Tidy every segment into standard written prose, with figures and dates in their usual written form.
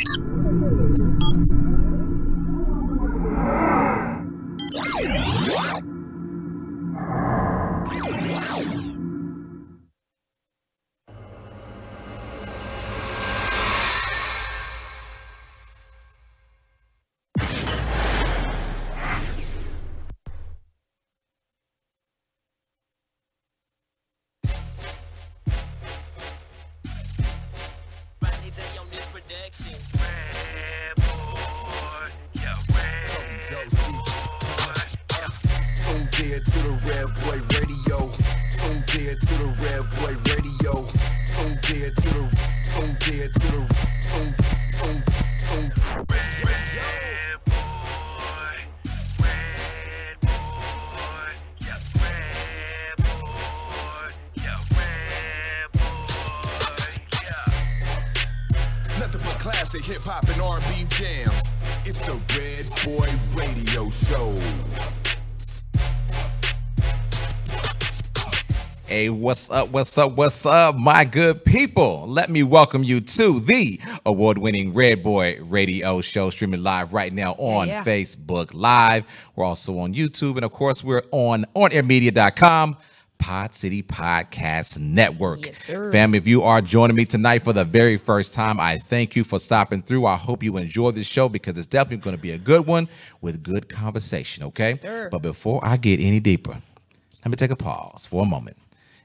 Tuned in to the Redboi Raydio. Tuned in to the Redboi Raydio. Tuned in to the nothing but classic hip hop and R&B jams. It's the Redboi Raydio Show. Hey, what's up, my good people? Let me welcome you to the award-winning Redboi Raydio Show, streaming live right now on Facebook Live. We're also on YouTube, and of course, we're on onairmedia.com. Pod City Podcast Network. Yes, sir. Family, if you are joining me tonight for the very first time, I thank you for stopping through. I hope you enjoy this show because it's definitely going to be a good one with good conversation, okay? Yes, sir. But before I get any deeper, let me take a pause for a moment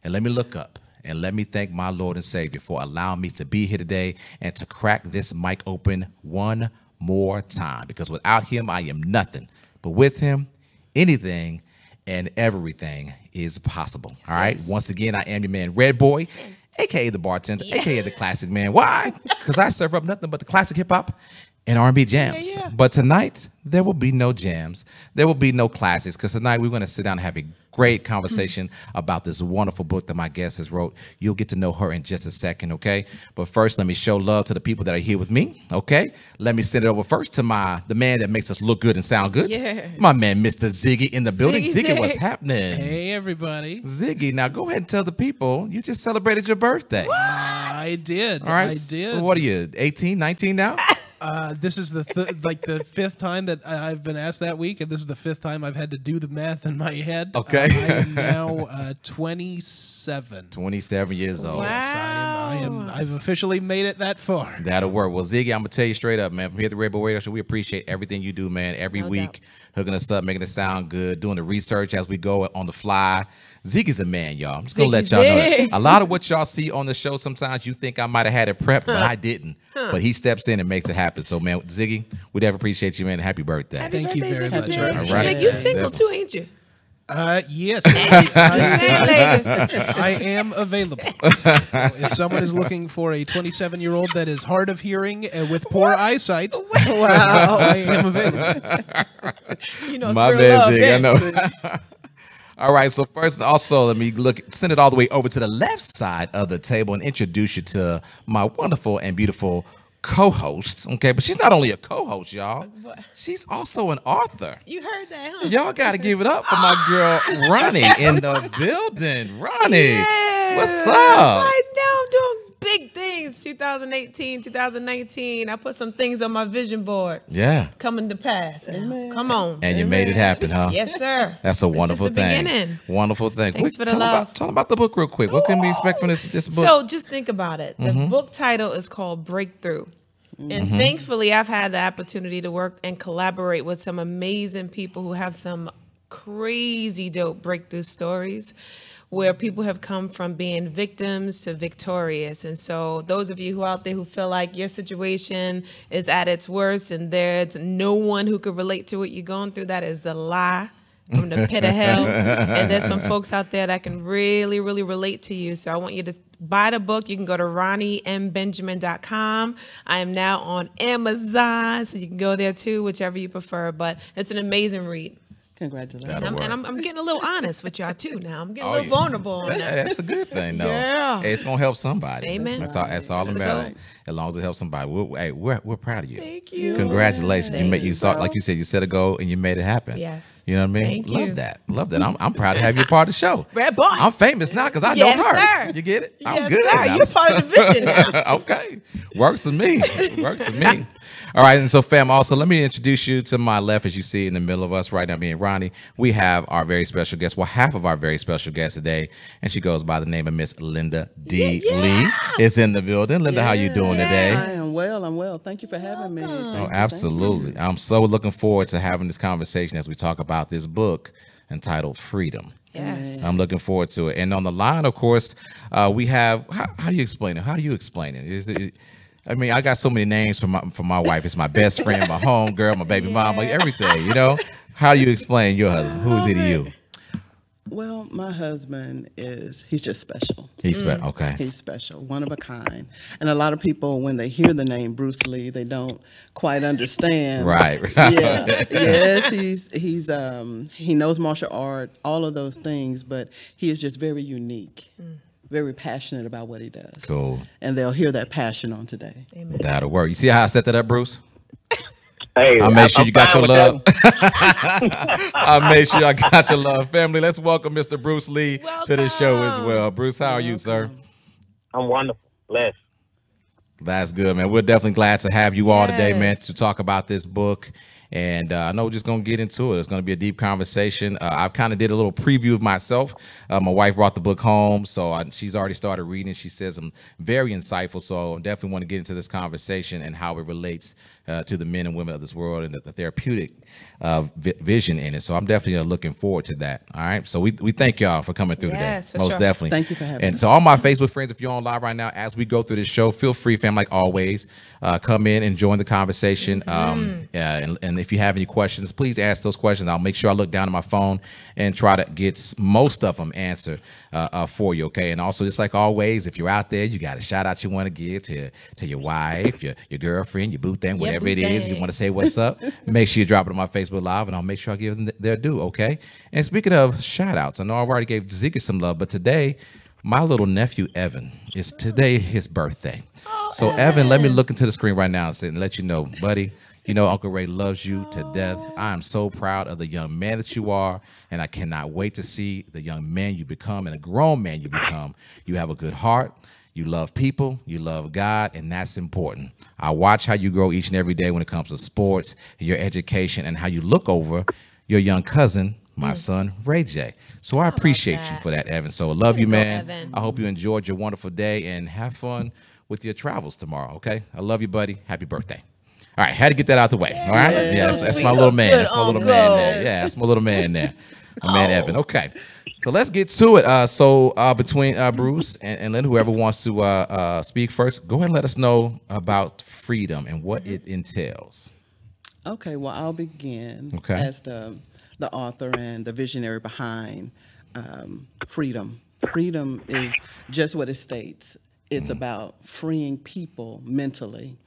and let me look up and let me thank my Lord and Savior for allowing me to be here today and to crack this mic open one more time, because without him, I am nothing. But with him, anything and everything is possible. All right. Once again, I am your man, Redboi, aka the bartender, aka the classic man. Why? Because I serve up nothing but the classic hip hop and R&B jams. But tonight, there will be no jams. There will be no classics, because tonight we're going to sit down and have a great conversation about this wonderful book that my guest has wrote. You'll get to know her in just a second, okay? But first, let me show love to the people that are here with me, okay? Let me send it over first to the man that makes us look good and sound good. Yeah. My man, Mr. Ziggy in the building. Ziggy, Ziggy, what's happening? Hey, everybody. Ziggy, now go ahead and tell the people you just celebrated your birthday. I did. All right. I did. So what are you, 18, 19 now? This is the the fifth time that I've been asked that week, and this is the fifth time I've had to do the math in my head. Okay. I am now 27. 27 years old. Yes, I've officially made it that far. That'll work. Well, Ziggy, I'm gonna tell you straight up, man. From here at the Redboi Raydio Show, we appreciate everything you do, man. Every week, hooking us up, making it sound good, doing the research as we go on the fly. Ziggy's a man, y'all. I'm just gonna let y'all know that. A lot of what y'all see on the show, sometimes you think I might have had it prepped, but I didn't. But he steps in and makes it happen. So, man, Ziggy, we definitely appreciate you, man. Happy birthday. Thank you very much. All right. You single too, ain't you? Yes, I am available. So if someone is looking for a 27-year-old that is hard of hearing and with poor eyesight, I am available. You know, my man, Ziggy, I know. All right, so first, also, let me send it all the way over to the left side of the table and introduce you to my wonderful and beautiful co-host. Okay, but she's not only a co-host, y'all. She's also an author. You heard that, huh? Y'all got to give it up for my girl, Ronnie, in the building. Ronnie, what's up? I know I'm doing big things. 2018, 2019. I put some things on my vision board. Yeah. Coming to pass. Amen. Come on. And you made it happen, huh? Yes, sir. That's a wonderful thing. Beginning. Wonderful thing. Thanks for the love. Tell them about the book real quick. What can we expect from this book? So just think about it. The book title is called Breakthrough. And thankfully, I've had the opportunity to work and collaborate with some amazing people who have some crazy dope breakthrough stories, where people have come from being victims to victorious. And so those of you who out there who feel like your situation is at its worst and there's no one who could relate to what you're going through, that is a lie from the pit of hell. And there's some folks out there that can really, really relate to you. So I want you to buy the book. You can go to RonnieMBenjamin.com. I am now on Amazon, so you can go there too, whichever you prefer. But it's an amazing read. Congratulations. I'm getting a little honest with y'all too now. I'm getting a little vulnerable on that. That's a good thing, though. Yeah. Hey, it's gonna help somebody. Amen. That's all that matters. As long as it helps somebody. We're proud of you. Thank you. Congratulations. You saw, like you said, you set a goal and you made it happen. Yes. You know what I mean? Thank you. Love that. I'm proud to have you a part of the show. Redboi. I'm famous now because I know her. Sir. You get it? I'm Yes, good. sir. Now. You're part of the vision now. Okay. Works for me. Works for me. All right, and so fam, also let me introduce you to my left, as you see in the middle of us right now, me and Ronnie. We have our very special guest, well, half of our very special guest today, and she goes by the name of Miss Linda D. Lee. Is in the building. Linda, how you doing today? I am well. I'm well. Thank you for having me. Oh, absolutely. I'm so looking forward to having this conversation as we talk about this book entitled Freedom. Yes. I'm looking forward to it. And on the line, of course, we have, how do you explain it? How do you explain it? Is it? I mean, I got so many names for my wife. It's my best friend, my home girl, my baby mom, like everything, you know? How do you explain your husband? Who is he to you? Well, my husband he's just special. He's special, okay. He's special, one of a kind. And a lot of people, when they hear the name Bruce Lee, they don't quite understand. Right. Yeah. Yes, he knows martial art, all of those things, but he is just very unique. Very passionate about what he does. Cool. And they'll hear that passion on today. Amen. That'll work. You see how I set that up, Bruce? Hey, I made sure you got your love. That. I made sure I got your love, family. Let's welcome Mr. Bruce Lee to the show as Welcome. well. Bruce, how are you, sir? I'm wonderful. Blessed. That's good, man. We're definitely glad to have you all today, man, Yes. to talk about this book. And I know we're just going to get into it. It's going to be a deep conversation. I kind of did a little preview of myself. My wife brought the book home, so she's already started reading. She says I'm very insightful, so I definitely want to get into this conversation and how it relates to the men and women of this world and the therapeutic vision in it. So I'm definitely looking forward to that. All right. So we thank y'all for coming through Yes, today. for Most sure. definitely. Thank you for having And us. to all my Facebook friends, if you're on live right now, as we go through this show, feel free, fam, like always, come in and join the conversation. And if you have any questions, please ask those questions. I'll make sure I look down at my phone and try to get most of them answered for you, okay? And also, just like always, if you're out there, you got a shout out you want to give to your wife, your girlfriend, your boo thing, whatever it is, you want to say what's up, make sure you drop it on my Facebook Live, and I'll make sure I give them their due, okay? And speaking of shout outs, I know I've already gave Ziggy some love, but today, my little nephew, Evan, is today his birthday. So, Evan, let me look into the screen right now and let you know, buddy, you know, Uncle Ray loves you to death. I am so proud of the young man that you are, and I cannot wait to see the young man you become and a grown man you become. You have a good heart. You love people. You love God, and that's important. I watch how you grow each and every day when it comes to sports, your education, and how you look over your young cousin, my son, Ray J. So I appreciate you for that, Evan. So I love you, man. Evan. I hope you enjoyed your wonderful day and have fun with your travels tomorrow, okay? I love you, buddy. Happy birthday. All right, had to get that out the way. All right, Yes. that's So my sweet. little man. Good That's my little uncle. man there. Yeah, that's my little man there. My man Evan. Okay, so let's get to it. So between Bruce and Lynn, whoever wants to speak first, go ahead and let us know about freedom and what it entails. Okay, well, I'll begin Okay. as the author and the visionary behind freedom. Freedom is just what it states. It's about freeing people mentally.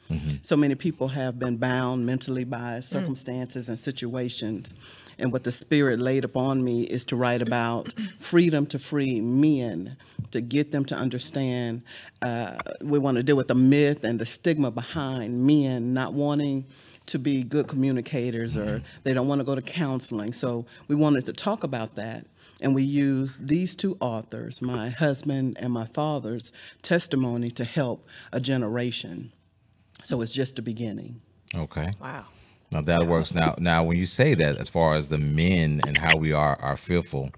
So many people have been bound mentally by circumstances and situations. And what the Spirit laid upon me is to write about freedom to free men, to get them to understand. We want to deal with the myth and the stigma behind men not wanting to be good communicators, or they don't want to go to counseling. So we wanted to talk about that. And we use these two authors, my husband and my father's testimony, to help a generation. So it's just the beginning. Okay. Wow. Now that works. Now, when you say that, as far as the men and how we are fearful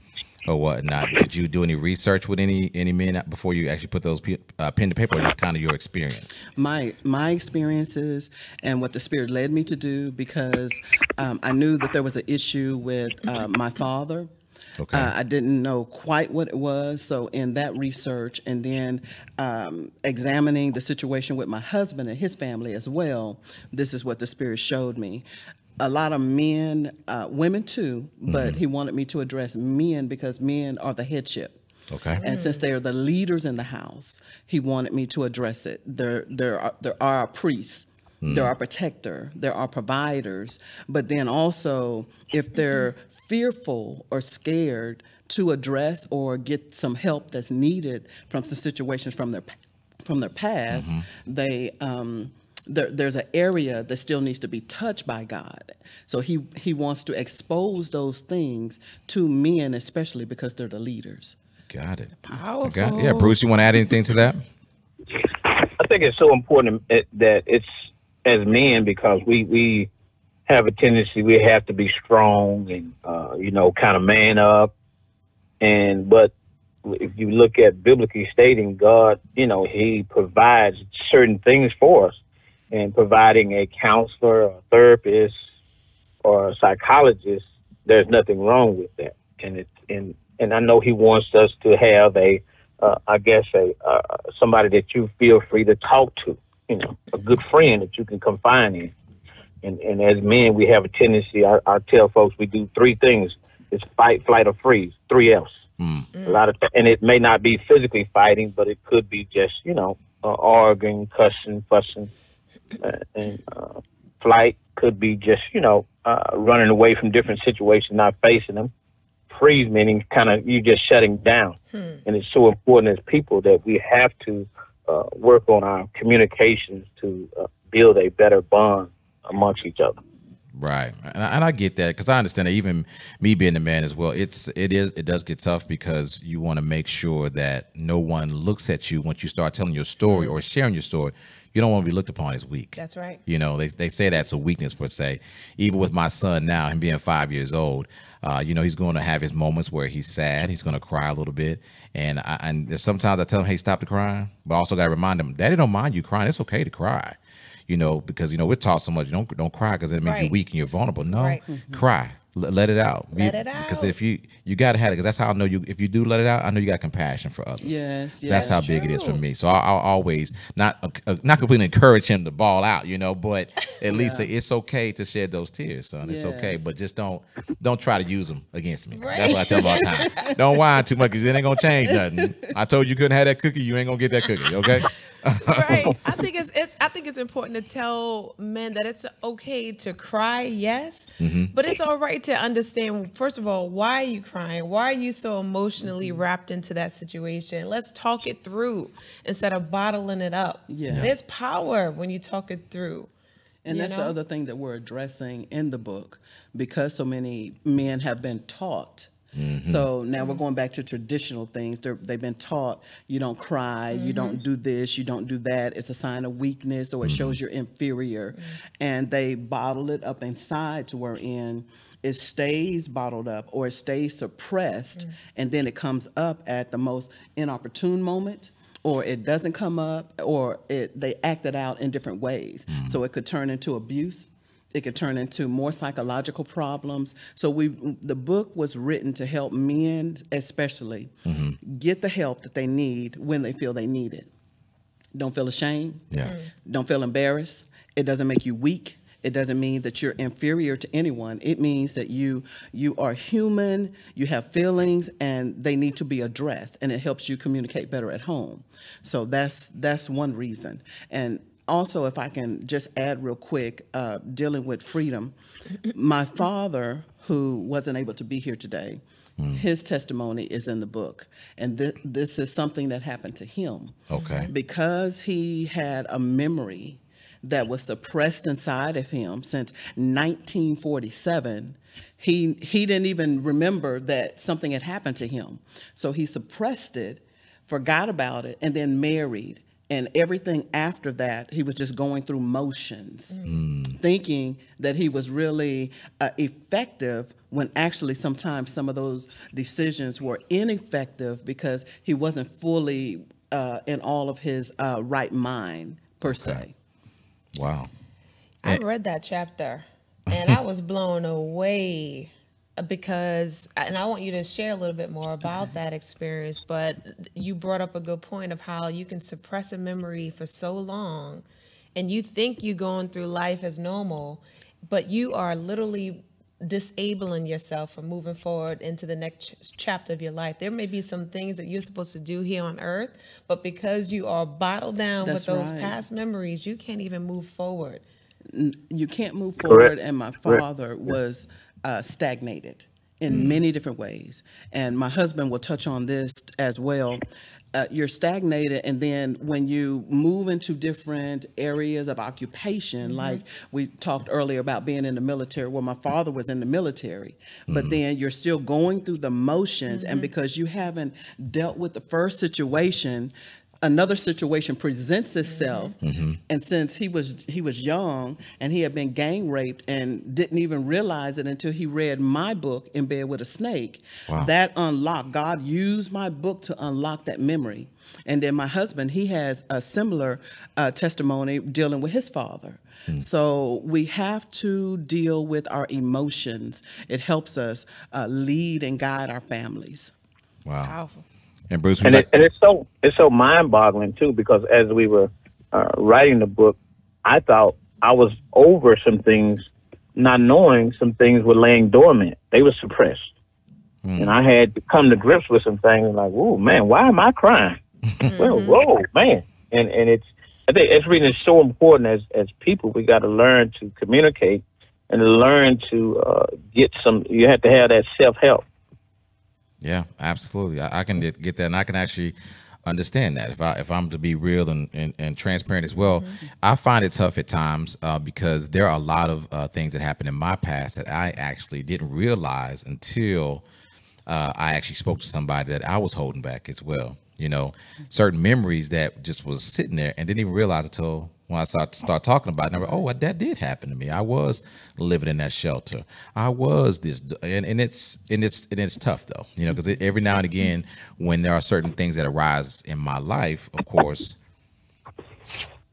or whatnot, did you do any research with any men before you actually put those pen to paper, or just kind of your experience? My experiences and what the Spirit led me to do, because I knew that there was an issue with my father. Okay. I didn't know quite what it was. So in that research, and then examining the situation with my husband and his family as well, this is what the Spirit showed me. A lot of men, women too, but he wanted me to address men because men are the headship. Okay. And since they are the leaders in the house, he wanted me to address it. There are priests They're our protector. They're our providers. But then also, if they're fearful or scared to address or get some help that's needed from some situations from their past, there's an area that still needs to be touched by God. So he wants to expose those things to men, especially because they're the leaders. Got it. Powerful. Yeah, Bruce, you want to add anything to that? I think it's so important that it's as men, because we have a tendency, we have to be strong and kind of man up. But if you look at biblically stating, God, he provides certain things for us, and providing a counselor, a therapist, or a psychologist, there's nothing wrong with that. And I know he wants us to have somebody that you feel free to talk to, a good friend that you can confide in. And as men, we have a tendency, I tell folks, we do three things. It's fight, flight, or freeze, 3 F's. A lot of, and it may not be physically fighting, but it could be just, arguing, cussing, fussing. And flight could be just, running away from different situations, not facing them. Freeze meaning kind of you just shutting down. And it's so important as people that we have to work on our communications to build a better bond amongst each other. Right, and I get that, because I understand that even me being a man as well, it does get tough, because you want to make sure that no one looks at you once you start telling your story or sharing your story. You don't want to be looked upon as weak. That's right. They say that's a weakness per se. Even with my son now, him being 5 years old, he's going to have his moments where he's sad. He's going to cry a little bit, and there's sometimes I tell him, "Hey, stop the crying," but I also got to remind him, "Daddy don't mind you crying. It's okay to cry." Because we're taught so much, don't cry, because it means you're weak and you're vulnerable. No, cry. Let it out. Let it out. Because if you got to have it, because that's how I know you. If you do let it out, I know you got compassion for others. Yes, That's how big it is for me. So I'll always not completely encourage him to bawl out, but at least say it's okay to shed those tears, son. It's okay, but just don't try to use them against me. Right. That's what I tell him all the time. Don't whine too much, because it ain't gonna change nothing. I told you couldn't have that cookie. You ain't gonna get that cookie. Okay. Right. I think it's important to tell men that it's okay to cry, yes, but it's all right to understand, first of all, why are you crying? Why are you so emotionally wrapped into that situation? Let's talk it through instead of bottling it up. Yeah. There's power when you talk it through. And that's the other thing that we're addressing in the book, because so many men have been taught. So now we're going back to traditional things. They've been taught, you don't cry, you don't do this, you don't do that. It's a sign of weakness, or it shows you're inferior. And they bottle it up inside to where it stays bottled up, or it stays suppressed, and then it comes up at the most inopportune moment, or it doesn't come up, or they act it out in different ways. So it could turn into abuse. It could turn into more psychological problems. So the book was written to help men, especially, get the help that they need when they feel they need it. Don't feel ashamed. Yeah. Don't feel embarrassed. It doesn't make you weak. It doesn't mean that you're inferior to anyone. It means that you are human, you have feelings, and they need to be addressed, and it helps you communicate better at home. So that's one reason. And also, if I can just add real quick, dealing with freedom, my father, who wasn't able to be here today, his testimony is in the book. And this is something that happened to him. Okay. Because he had a memory that was suppressed inside of him since 1947. He didn't even remember that something had happened to him. So he suppressed it, forgot about it, and then married. And everything after that, he was just going through motions, thinking that he was really effective, when actually sometimes some of those decisions were ineffective because he wasn't fully in all of his right mind, per se. Wow. I read that chapter and I was blown away, because, and I want you to share a little bit more about that experience, but you brought up a good point of how you can suppress a memory for so long and you think you're going through life as normal, but you are literally disabling yourself from moving forward into the next chapter of your life. There may be some things that you're supposed to do here on earth, but because you are bottled down with those past memories, you can't even move forward. You can't move forward. And my father was stagnated in many different ways. And my husband will touch on this as well. You're stagnated, and then when you move into different areas of occupation, like we talked earlier about being in the military, well, my father was in the military, but then you're still going through the motions, and because you haven't dealt with the first situation, another situation presents itself. And since he was young and he had been gang raped and didn't even realize it until he read my book, In Bed with a Snake, that unlocked, God used my book to unlock that memory. And then my husband, he has a similar testimony dealing with his father. So we have to deal with our emotions. It helps us lead and guide our families. Wow. Powerful. And Bruce, And it's so mind-boggling too, because as we were writing the book, I thought I was over some things, not knowing some things were laying dormant. They were suppressed, and I had to come to grips with some things like, "Whoa, man, why am I crying?" Well, whoa, man, and I think it's really so important as people. We got to learn to communicate and learn to get some. You have to have that self-help. Yeah, absolutely. I can get that, and I can actually understand that. If I'm to be real and transparent as well, I find it tough at times because there are a lot of things that happened in my past that I actually didn't realize until I actually spoke to somebody that I was holding back as well. You know, certain memories that just was sitting there and didn't even realize until when I start talking about it. And I go, oh, that did happen to me. I was living in that shelter. I was this, and it's tough though, you know, because every now and again, when there are certain things that arise in my life, of course,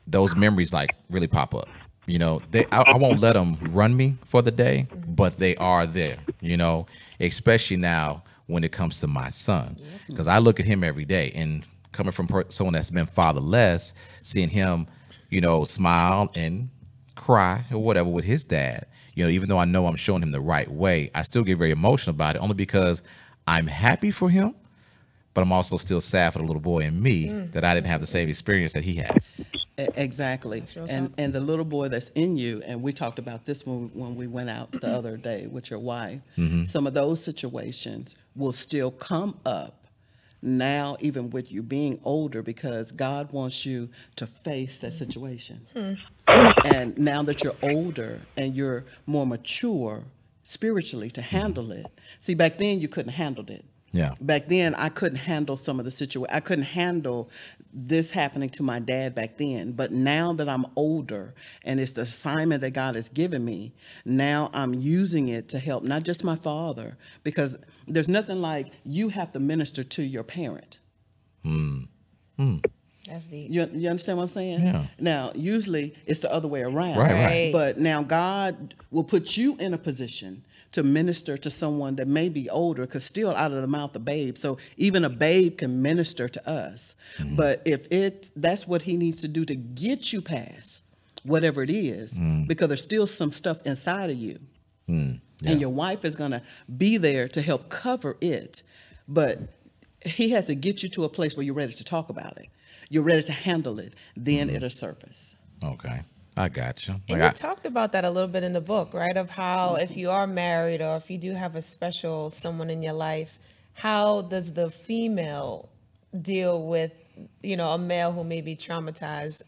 those memories like really pop up. You know, I won't let them run me for the day, but they are there. You know, especially now when it comes to my son, because I look at him every day, and coming from someone that's been fatherless, seeing him, you know, smile and cry or whatever with his dad, you know, even though I know I'm showing him the right way, I still get very emotional about it, only because I'm happy for him, but I'm also still sad for the little boy in me that I didn't have the same experience that he has. Exactly. And the little boy that's in you, and we talked about this when we went out the other day with your wife, some of those situations will still come up now, even with you being older, because God wants you to face that situation. And now that you're older and you're more mature spiritually to handle it. See, back then you couldn't handle it. Yeah. Back then I couldn't handle some of the situation. I couldn't handle this happening to my dad back then. But now that I'm older and it's the assignment that God has given me, now I'm using it to help not just my father, because there's nothing like you have to minister to your parent. That's deep. You understand what I'm saying? Yeah. Now, usually it's the other way around. Right. But now God will put you in a position to minister to someone that may be older, because still out of the mouth of babes. So even a babe can minister to us. But if that's what he needs to do to get you past whatever it is, because there's still some stuff inside of you. And your wife is going to be there to help cover it. But he has to get you to a place where you're ready to talk about it. You're ready to handle it. Then it'll surface. Okay. I got you. And you talked about that a little bit in the book, right? Of how if you are married or if you do have a special someone in your life, how does the female deal with, you know, a male who may be traumatized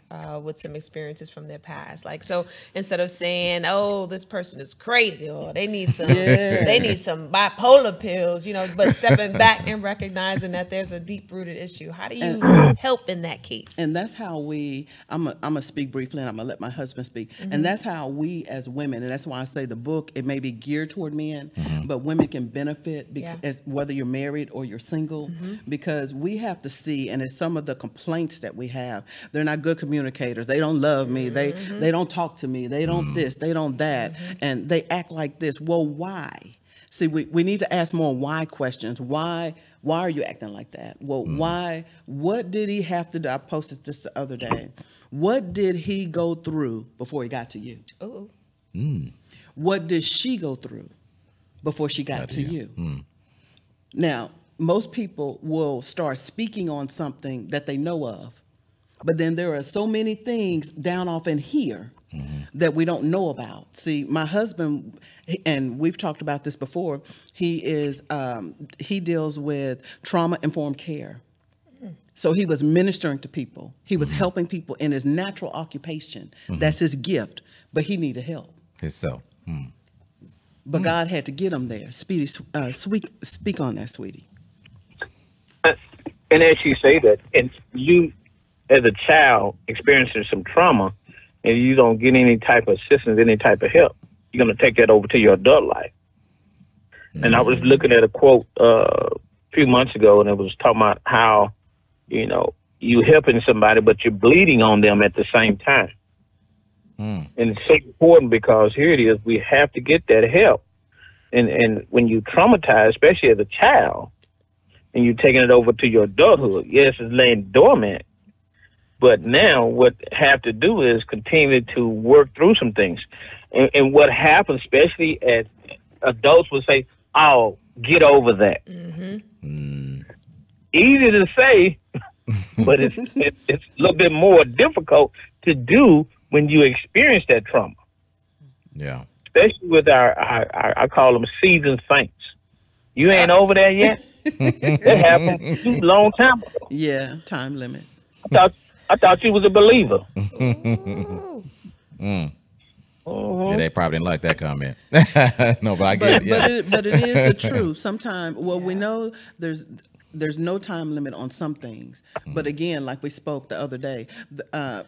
with some experiences from their past? Like, so instead of saying, "Oh, this person is crazy," or they need some, they need some bipolar pills, you know, but stepping back and recognizing that there's a deep-rooted issue. How do you help in that case? And that's how I'm gonna speak briefly, and I'm gonna let my husband speak. And that's how we as women, and that's why I say the book, it may be geared toward men, but women can benefit because whether you're married or you're single, because we have to see, and it's some of the complaints that we have. They're not good communicators. They don't love me. They don't talk to me. They don't this. They don't that. And they act like this. Well, why? See, we need to ask more why questions. Why are you acting like that? Well, why? What did he have to do? I posted this the other day. What did he go through before he got to you? What did she go through before she got to you. Now, most people will start speaking on something that they know of, but then there are so many things down off in here that we don't know about. See, my husband, and we've talked about this before, he deals with trauma-informed care. So he was ministering to people. He was helping people in his natural occupation. That's his gift, but he needed help. Himself. But God had to get him there. Speedy, speak on that, sweetie. And as you say that, and you, as a child, experiencing some trauma, and you don't get any type of assistance, any type of help, you're going to take that over to your adult life. And I was looking at a quote a few months ago, and it was talking about how, you helping somebody, but you're bleeding on them at the same time. And it's so important because here it is, we have to get that help. And when you traumatize, especially as a child, and you're taking it over to your adulthood, yes, it's laying dormant. But now what have to do is continue to work through some things. And what happens, especially as adults will say, oh, get over that. Easy to say, but it's a little bit more difficult to do when you experience that trauma. Yeah. Especially with I call them seasoned saints. You ain't over there yet? That happened a long time ago. Yeah, time limit. I thought you was a believer. Yeah, they probably didn't like that comment. No, but I get it. Yeah. But it is the truth. Sometimes, we know there's no time limit on some things. But again, like we spoke the other day,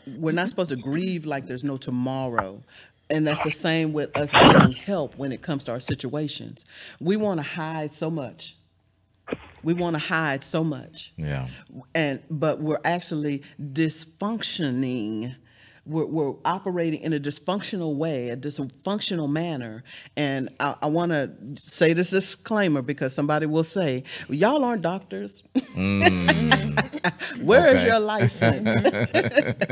we're not supposed to grieve like there's no tomorrow. And that's the same with us getting help when it comes to our situations. We want to hide so much. Yeah. But we're actually dysfunctioning. We're operating in a dysfunctional way, a dysfunctional manner. And I want to say this disclaimer because somebody will say, well, y'all aren't doctors. Where is your license?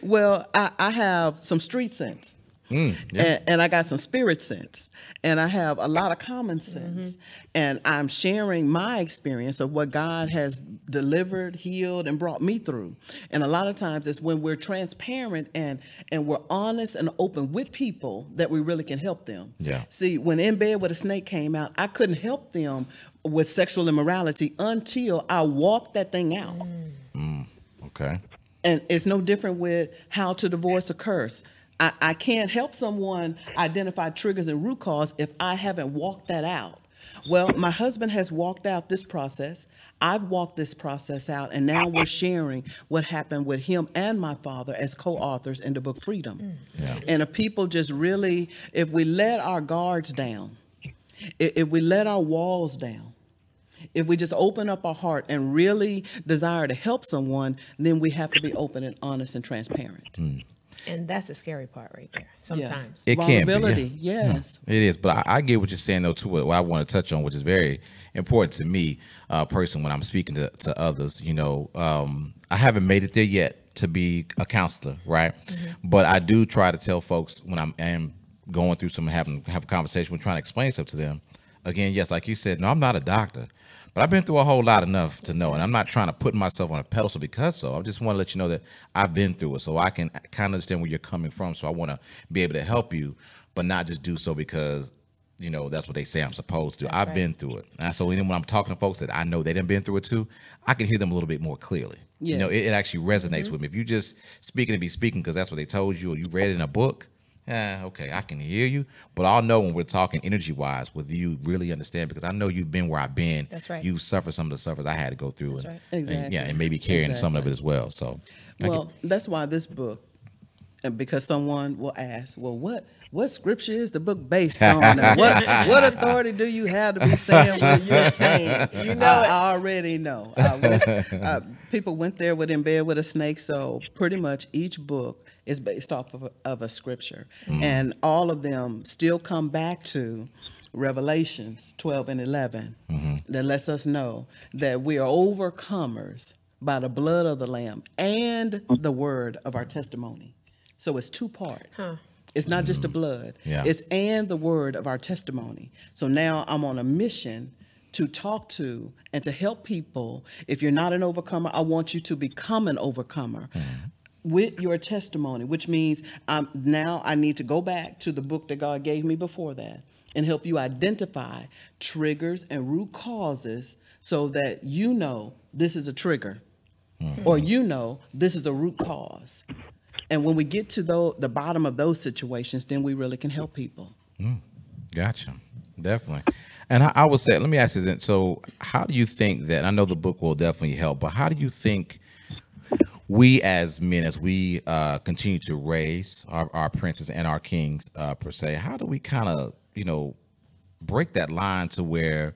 Well, I have some street sense. And I got some spirit sense, and I have a lot of common sense, and I'm sharing my experience of what God has delivered, healed, and brought me through. And a lot of times it's when we're transparent and we're honest and open with people that we really can help them. Yeah. See, when In Bed with a Snake came out, I couldn't help them with sexual immorality until I walked that thing out. Okay. And it's no different with How to Divorce a Curse. I can't help someone identify triggers and root cause if I haven't walked that out. Well, my husband has walked out this process. I've walked this process out, and now we're sharing what happened with him and my father as co-authors in the book Freedom. Yeah. And if people just really, if we let our guards down, if we let our walls down, if we just open up our heart and really desire to help someone, then we have to be open and honest and transparent. And that's the scary part right there. Sometimes it can be. Vulnerability, yes. It is, but I get what you're saying though too. What I want to touch on, which is very important to me, personally, when I'm speaking to others. I haven't made it there yet to be a counselor, right? But I do try to tell folks when I'm going through some have a conversation, when trying to explain stuff to them. Again, yes, like you said, no, I'm not a doctor. But I've been through a whole lot enough to know, and I'm not trying to put myself on a pedestal because so. I just want to let you know that I've been through it, so I can kind of understand where you're coming from. So I want to be able to help you, but not just do so because, that's what they say I'm supposed to. I've been through it. And so when I'm talking to folks that I know they done been through it too, I can hear them a little bit more clearly. Yes. It actually resonates with me. If you just speaking to be speaking because that's what they told you or you read it in a book, okay, I can hear you, but I'll know when we're talking energy-wise whether you really understand because I know you've been where I've been. That's right. You've suffered some of the suffers I had to go through. That's right. Exactly. And maybe carrying some of it as well. So, that's why this book, and because someone will ask, well, what scripture is the book based on? And what authority do you have to be saying what you're saying? I already know. People went there with In Bed with a Snake, so pretty much each book is based off of a scripture. And all of them still come back to Revelations 12 and 11 that lets us know that we are overcomers by the blood of the Lamb and the word of our testimony. So it's two-part. It's not just the blood. Yeah. It's and the word of our testimony. So now I'm on a mission to talk to and to help people. If you're not an overcomer, I want you to become an overcomer with your testimony, which means now I need to go back to the book that God gave me before that and help you identify triggers and root causes so that you know this is a trigger or you know this is a root cause. And when we get to the bottom of those situations, then we really can help people. Gotcha. Definitely. And I would say, let me ask you then, so how do you think that, I know the book will definitely help, but how do you think we as men, as we continue to raise our princes and our kings per se, how do we kind of, break that line to where,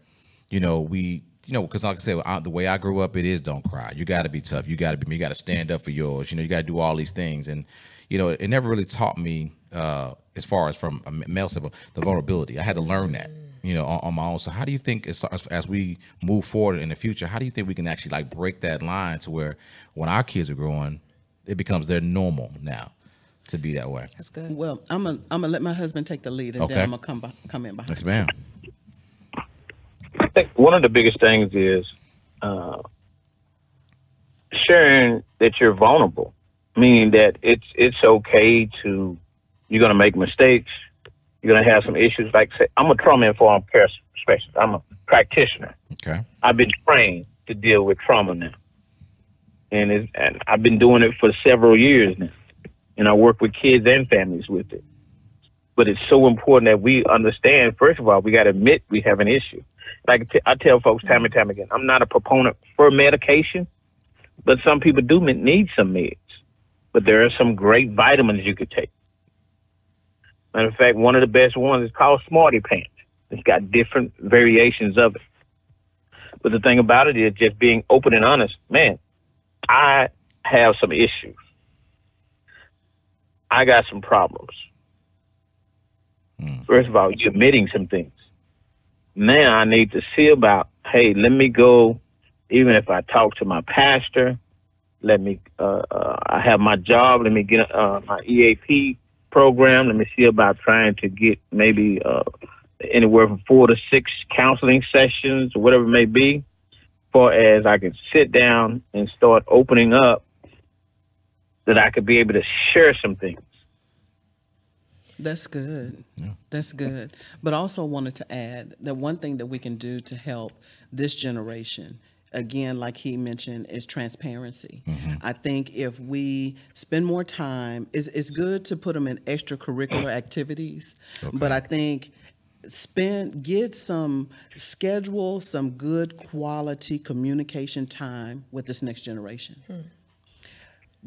because like I said, the way I grew up, it is don't cry. You got to be tough. You got to be me. You got to stand up for yours. You got to do all these things. And, it never really taught me as far as from a male standpoint, the vulnerability. I had to learn that, on my own. So how do you think as we move forward in the future, how do you think we can actually like break that line to where when our kids are growing, it becomes their normal now to be that way? That's good. Well, I'm gonna let my husband take the lead, and then I'm gonna come in behind. Yes, ma'am. I think one of the biggest things is sharing that you're vulnerable, meaning that it's okay to, you're going to make mistakes, you're going to have some issues. Like, say, I'm a trauma-informed care specialist. I'm a practitioner. Okay. I've been trained to deal with trauma now, and I've been doing it for several years now, and I work with kids and families with it. But it's so important that we understand, first of all, we got to admit we have an issue. Like I tell folks time and time again, I'm not a proponent for medication, but some people do need some meds. But there are some great vitamins you could take. Matter of fact, one of the best ones is called Smarty Pants. It's got different variations of it. But the thing about it is just being open and honest. Man, I have some issues. I got some problems. First of all, you're admitting some things. Now I need to see about, hey, let me go, even if I talk to my pastor, let me, I have my job, let me get my EAP program, let me see about trying to get maybe anywhere from 4 to 6 counseling sessions or whatever it may be, for as I can sit down and start opening up that I could be able to share some things. That's good. Yeah. That's good. But also wanted to add that one thing that we can do to help this generation, again, like he mentioned, is transparency. I think if we spend more time, it's good to put them in extracurricular activities, but I think schedule some good quality communication time with this next generation.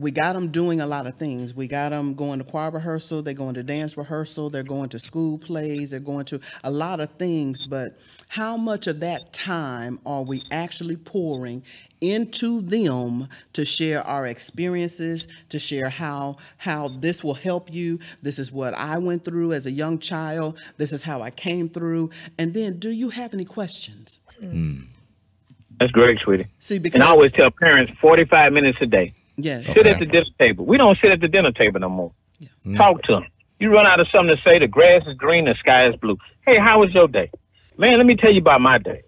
We got them doing a lot of things. We got them going to choir rehearsal, they're going to dance rehearsal, they're going to school plays, they're going to a lot of things, but how much of that time are we actually pouring into them to share our experiences, to share how this will help you, this is what I went through as a young child, this is how I came through, and then do you have any questions? That's great, sweetie. See, because and I always tell parents 45 minutes a day. yes. Sit at the dinner table. We don't sit at the dinner table no more. Talk to them. You run out of something to say, the grass is green, the sky is blue. Hey, how was your day? Man, let me tell you about my day.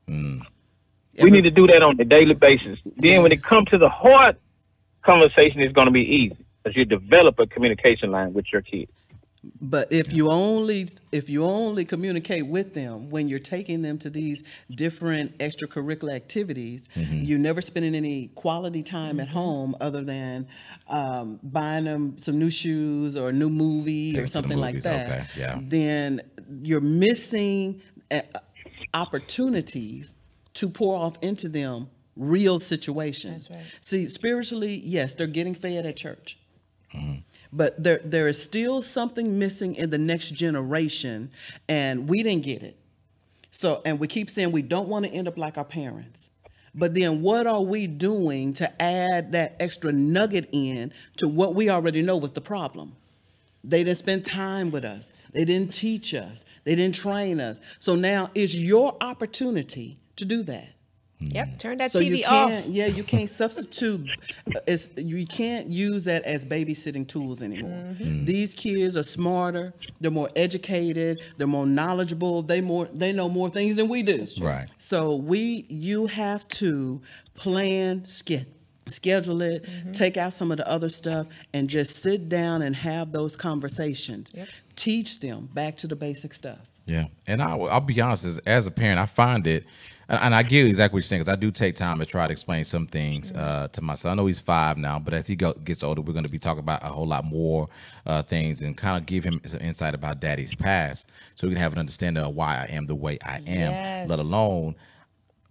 We need to do that on a daily basis. Then when it comes to the hard conversation, it's going to be easy because you develop a communication line with your kids. But if you only communicate with them when you're taking them to these different extracurricular activities, you're never spending any quality time at home other than buying them some new shoes or a new movie or something like that. Okay. Yeah. Then you're missing opportunities to pour off into them real situations. That's right. See, spiritually, yes, they're getting fed at church. But there is still something missing in the next generation, and we didn't get it. So, and we keep saying we don't want to end up like our parents. But then what are we doing to add that extra nugget in to what we already know was the problem? They didn't spend time with us. They didn't teach us. They didn't train us. So now is your opportunity to do that. Yep, turn that So TV you off. can't, yeah, you can't substitute. You can't use that as babysitting tools anymore. These kids are smarter. They're more educated. They're more knowledgeable. They know more things than we do. Right. So you have to plan, schedule it, take out some of the other stuff, and just sit down and have those conversations. Yep. Teach them back to the basic stuff. Yeah, and I'll be honest, as a parent, I find it, and I get exactly what you're saying, because I do take time to try to explain some things to my son. I know he's 5 now, but as he gets older, we're going to be talking about a whole lot more things and kind of give him some insight about daddy's past, so we can have an understanding of why I am the way I am, Yes. let alone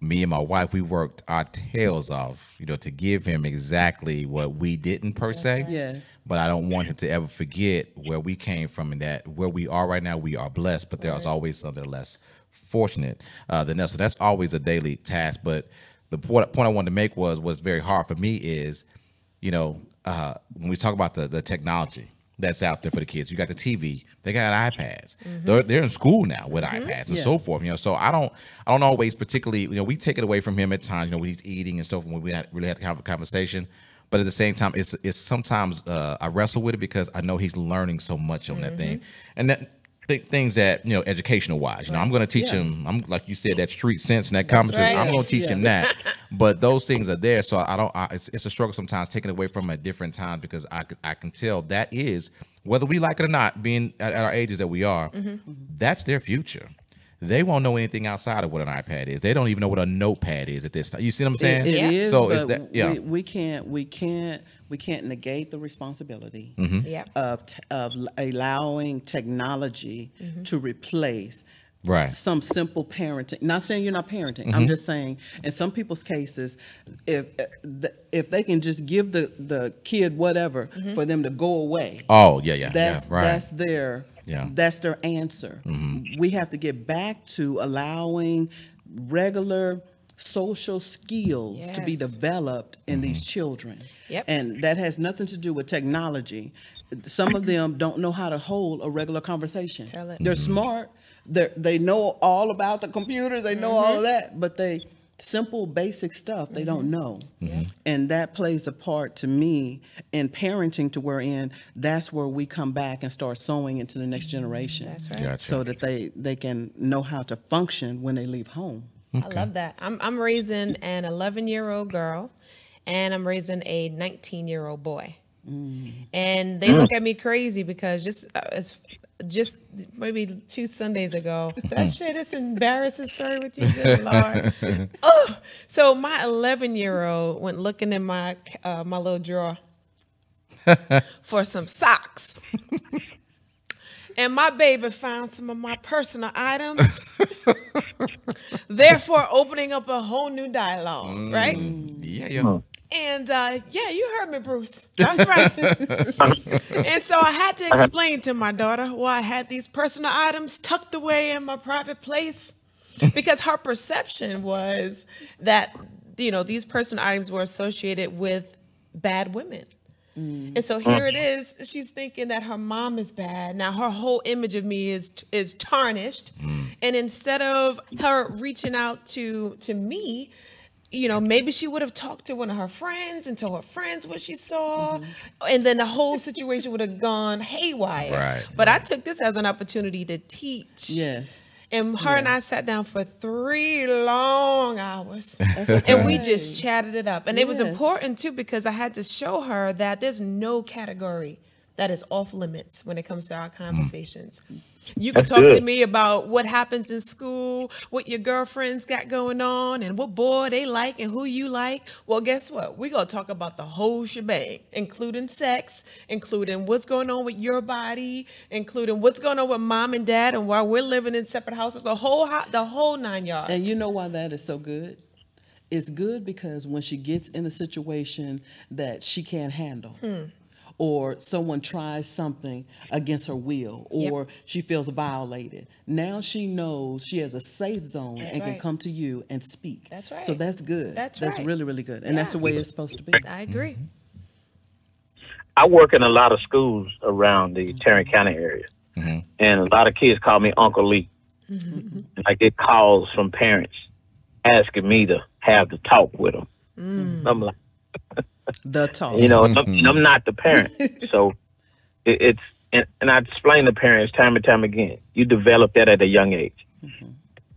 me and my wife, we worked our tails off, to give him exactly what we didn't per se. Yes. But I don't want him to ever forget where we came from, and that where we are right now, we are blessed, but there's always some that are less fortunate than us. So that's always a daily task. But the point I wanted to make was very hard for me is, when we talk about the technology that's out there for the kids. You got the TV, they got iPads. They're in school now with iPads and so forth. So I don't always particularly, we take it away from him at times, when he's eating and stuff, when we really have to have a conversation. But at the same time, it's sometimes I wrestle with it because I know he's learning so much on that thing, and that things that educational wise. I'm going to teach him. I'm like you said, that street sense and that common sense. right. I'm going to teach him that. But those things are there, so it's a struggle sometimes taking away from at different times, because I can tell that is, whether we like it or not, being at our ages that we are, that's their future. They won't know anything outside of what an iPad is. They don't even know what a notepad is at this time. You see what I'm saying? It is, So but is that we can't negate the responsibility Yep. of allowing technology to replace Right. some simple parenting. Not saying you're not parenting. I'm just saying, in some people's cases, if they can just give the kid whatever for them to go away. Oh yeah. That's Right. that's their answer. We have to get back to allowing regular social skills to be Yes. developed in these children. Yep. And that has nothing to do with technology. Some of them don't know how to hold a regular conversation. Tell it. They're smart. They know all about the computers. They know all of that, but simple basic stuff they don't know. And that plays a part, to me, in parenting, to where that's where we come back and start sowing into the next generation. That's right. Gotcha. So that they can know how to function when they leave home. I love that. I'm raising an 11-year-old girl, and I'm raising a 19-year-old boy. And they look at me crazy because just maybe 2 Sundays ago, did I share this embarrassing story with you? Good Lord. Oh, so my 11-year-old went looking in my my little drawer for some socks. And my baby found some of my personal items, therefore opening up a whole new dialogue, right? Yeah. And you heard me, Bruce. That's right. And so I had to explain to my daughter why I had these personal items tucked away in my private place, because her perception was that, these personal items were associated with bad women. And so here it is. She's thinking that her mom is bad. Now her whole image of me is tarnished. And instead of her reaching out to me, maybe she would have talked to one of her friends and told her friends what she saw, and then the whole situation would have gone haywire. Right. But I took this as an opportunity to teach. Yes. And her and I sat down for 3 long hours, and we just chatted it up. And it was Yes. important too, because I had to show her that there's no category that is off limits when it comes to our conversations. You can That's talk to good. me about what happens in school, what your girlfriends got going on, and what boy they like and who you like. Well, guess what? We're going to talk about the whole shebang, including sex, including what's going on with your body, including what's going on with mom and dad, and why we're living in separate houses, the whole 9 yards. And you know why that is so good? It's good because when she gets in a situation that she can't handle, or someone tries something against her will, or she feels violated, now she knows she has a safe zone and can right. come to you and speak. That's right. So that's good. That's That's right. really, really good. And that's the Yeah. way it's supposed to be. I agree. I work in a lot of schools around the Tarrant County area, and a lot of kids call me Uncle Lee. And I get calls from parents asking me to have the talk with them. I'm like, The talk. you know, I'm not the parent. So it's, and I explain to parents time and time again, you develop that at a young age.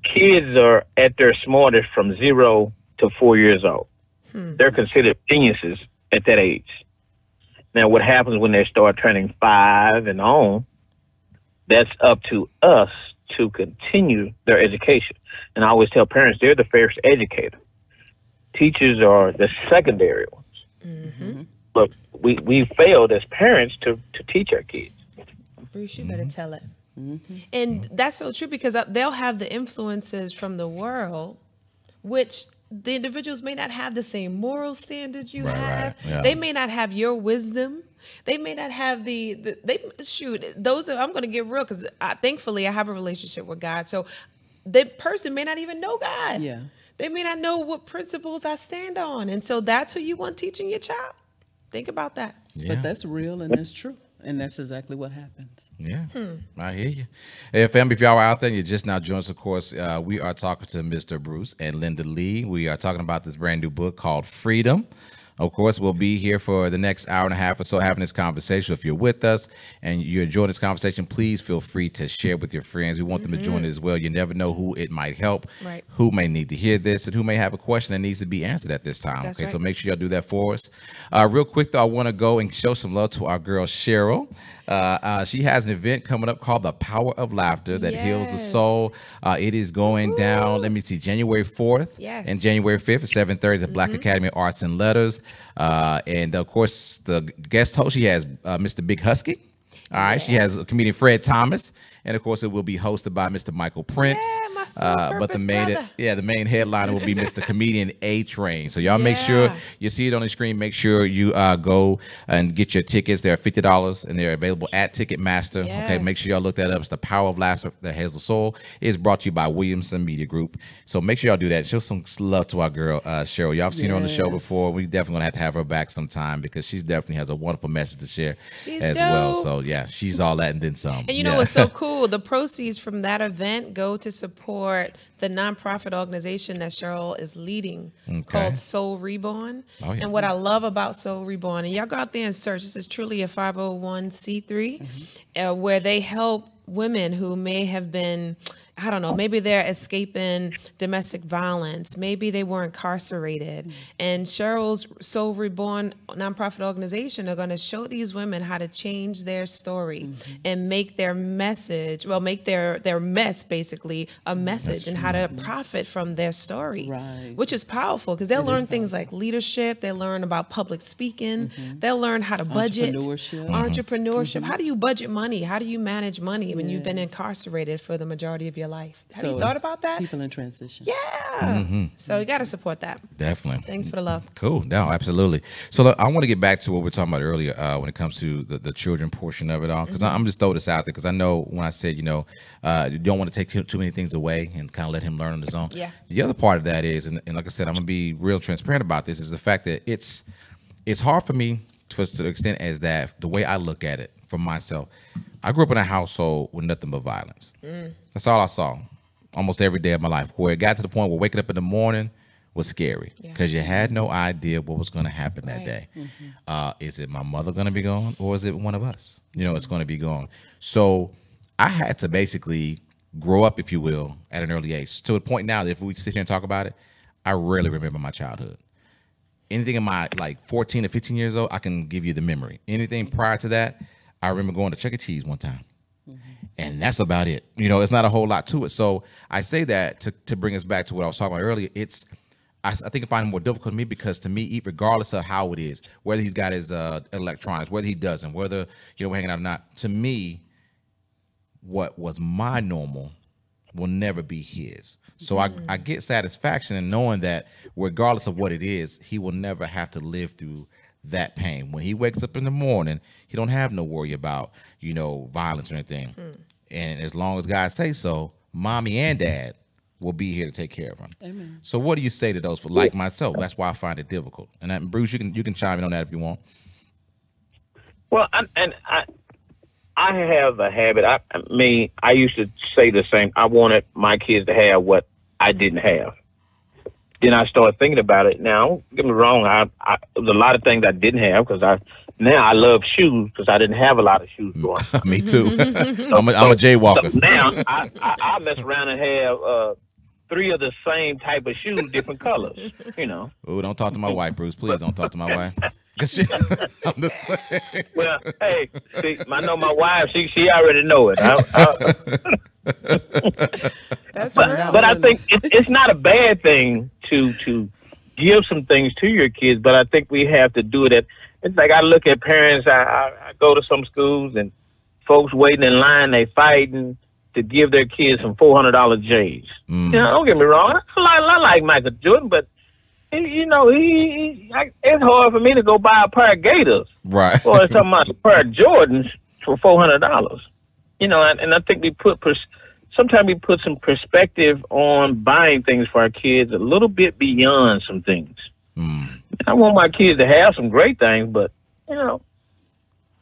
Kids are at their smartest from 0 to 4 years old. They're considered geniuses at that age. Now, what happens when they start turning 5 and on, that's up to us to continue their education. And I always tell parents, they're the first educator. Teachers are the secondary ones. But we failed as parents to teach our kids. Bruce, you better tell it. And that's so true, because they'll have the influences from the world, which the individuals may not have the same moral standards you have. Right. Yeah. They may not have your wisdom. They may not have those are, I'm going to get real, because thankfully I have a relationship with God. So the person may not even know God. Yeah. They may not know what principles I stand on. And so that's who you want teaching your child. Think about that. Yeah. But that's real and that's true. And that's exactly what happens. Yeah, I hear you. Hey, family, if y'all are out there and you're just now joining us, of course, we are talking to Mr. Bruce and Linda Lee. We are talking about this brand new book called Freedom. Of course, we'll be here for the next hour and a half or so having this conversation. If you're with us and you're enjoying this conversation, please feel free to share with your friends. We want them to join it as well. You never know who it might help, who may need to hear this, and who may have a question that needs to be answered at this time. That's okay, right. so make sure y'all do that for us. Real quick, though, I want to go and show some love to our girl, Cheryl. She has an event coming up called The Power of Laughter that heals the soul. It is going down, let me see, January 4th and January 5th at 7:30 at the Black Academy of Arts and Letters. And of course, the guest host, she has Mr. Big Husky. All right, she has comedian Fred Thomas, and of course, it will be hosted by Mr. Michael Prince. Yeah, my soul But the brother. main headliner will be Mr. Comedian A Train. So y'all make sure you see it on the screen. Make sure you go and get your tickets. They're $50 and they're available at Ticketmaster. Okay, make sure y'all look that up. It's The Power of Laughter that Heals the Soul. It's brought to you by Williamson Media Group. So make sure y'all do that. Show some love to our girl Cheryl. Y'all have seen her on the show before. We definitely gonna have her back sometime because she definitely has a wonderful message to share as well. So yeah, she's all that and then some. And you know what's so cool? The proceeds from that event go to support the nonprofit organization that Cheryl is leading called Soul Reborn. And what I love about Soul Reborn, and y'all go out there and search, this is truly a 501c3 where they help women who may have been, I don't know, maybe they're escaping domestic violence. Maybe they were incarcerated. And Cheryl's Soul Reborn nonprofit organization are going to show these women how to change their story and make their message, make their mess basically a message, and how to profit from their story, which is powerful because they'll learn things like leadership. They'll learn about public speaking. They'll learn how to budget. Entrepreneurship. How do you budget money? How do you manage money when you've been incarcerated for the majority of your life? Have you thought about that? People in transition. Yeah. So you got to support that. Definitely. Thanks for the love. Cool. No, absolutely. So look, I want to get back to what we were talking about earlier when it comes to the children portion of it all, because I'm just throwing this out there because I know when I said, you don't want to take too many things away and kind of let him learn on his own. Yeah. The other part of that is, and like I said, I'm going to be real transparent about this, is the fact that it's hard for me to the extent as that the way I look at it for myself. I grew up in a household with nothing but violence. That's all I saw almost every day of my life, where it got to the point where waking up in the morning was scary because you had no idea what was going to happen that day. Is it my mother going to be gone, or is it one of us? It's going to be gone. So I had to basically grow up, if you will, at an early age, to the point now that if we sit here and talk about it, I rarely remember my childhood. Anything in my 14 to 15 years old, I can give you the memory. Anything prior to that, I remember going to Chuck E. Cheese one time. And that's about it. It's not a whole lot to it. So I say that to bring us back to what I was talking about earlier. I think I find it more difficult to me because to me, regardless of how it is, whether he's got his electronics, whether he doesn't, whether we're hanging out or not, to me, what was my normal will never be his. So I get satisfaction in knowing that regardless of what it is, he will never have to live through that pain. When he wakes up in the morning, he don't have no worry about, violence or anything. And as long as God say so, mommy and dad will be here to take care of him. Amen. So what do you say to those for like myself? That's why I find it difficult. And Bruce, you can chime in on that if you want. Well, I have a habit. I used to say the same. I wanted my kids to have what I didn't have. then I started thinking about it. Now, don't get me wrong, there's a lot of things I didn't have because now I love shoes because I didn't have a lot of shoes growing up. Me too. I'm a jaywalker. So now I mess around and have 3 of the same type of shoes, different colors. You know. Oh, don't talk to my wife, Bruce. Please don't talk to my wife. I'm the same. Well, hey, see, I know my wife. She already know it. That's But, right. but I think it's not a bad thing to give some things to your kids, but I think we have to do it it's like I look at parents, I go to some schools and folks waiting in line, they fighting to give their kids some $400 J's. You know, don't get me wrong, I like Michael Jordan, but you know, it's hard for me to go buy a pair of Gators. Right. Or talking about a pair of Jordans for $400. You know, and I think sometimes we put some perspective on buying things for our kids a little bit beyond some things. I want my kids to have some great things, but, you know,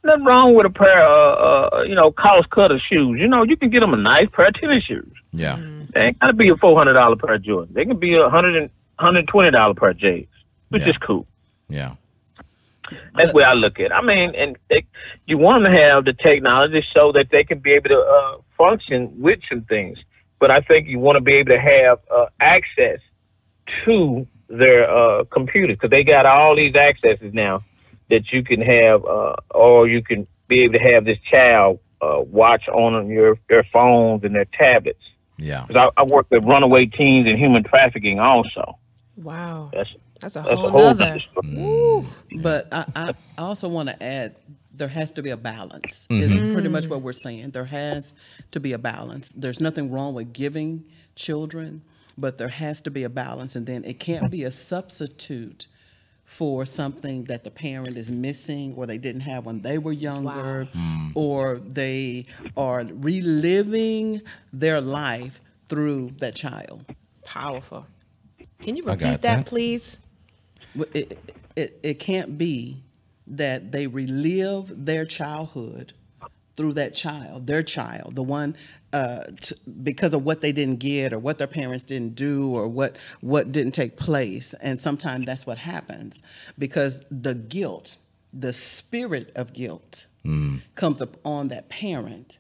nothing wrong with a pair of, cost cutter shoes. You know, you can get them a nice pair of tennis shoes. Yeah. They ain't got to be a $400 pair of Jordans. They can be a $120 pair of J's, which is cool. Yeah. That's where I look at it. I mean, you want them to have the technology so that they can be able to function with some things. But I think you want to be able to have access to their computers because they got all these accesses now that you can have, or you can be able to have this child watch on their phones and their tablets. Yeah. Because I work with runaway teens and human trafficking also. Wow. That's a That's whole a whole nother. story. But I also want to add, there has to be a balance. Is pretty much what we're saying. There has to be a balance. There's nothing wrong with giving children, but there has to be a balance, and then it can't be a substitute for something that the parent is missing or they didn't have when they were younger, or they are reliving their life through that child. Powerful. Can you got repeat that, please? It can't be that they relive their childhood through that child, their child, the one because of what they didn't get or what their parents didn't do or what didn't take place. And sometimes that's what happens because the guilt, the spirit of guilt comes up on that parent.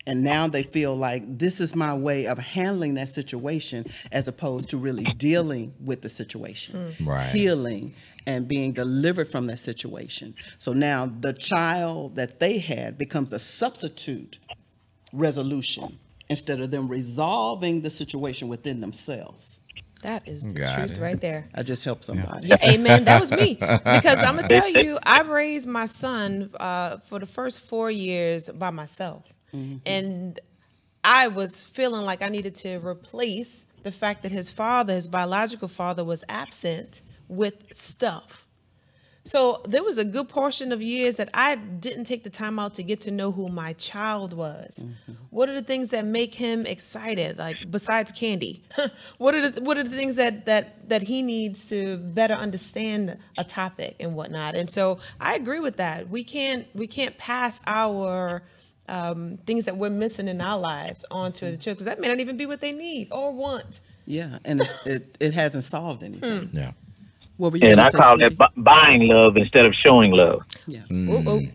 And now they feel like this is my way of handling that situation as opposed to really dealing with the situation, Right. healing and being delivered from that situation. So now the child that they had becomes a substitute resolution instead of them resolving the situation within themselves. That is the Got truth it. right there. I just helped somebody. Yeah, amen. That was me. Because I'm going to tell you, I raised my son for the first 4 years by myself. And I was feeling like I needed to replace the fact that his father, his biological father, was absent with stuff. So there was a good portion of years that I didn't take the time out to get to know who my child was. What are the things that make him excited, like besides candy? What are the things that he needs to better understand a topic and whatnot? And so I agree with that. We can't pass our things that we're missing in our lives onto the children, because that may not even be what they need or want. Yeah, and it hasn't solved anything. Yeah. What were you And gonna I say, call Stevie? that buying love instead of showing love. Yeah. Ooh, ooh.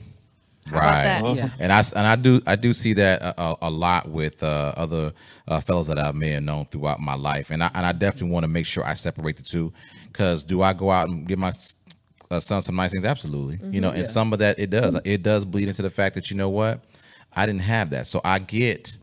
How Right. about that? Yeah. And I do see that a lot with other fellows that I may have known throughout my life, and I definitely want to make sure I separate the two. Because do I go out and give my son some nice things? Absolutely. You know, and some of that it does bleed into the fact that, you know what, I didn't have that, so I get.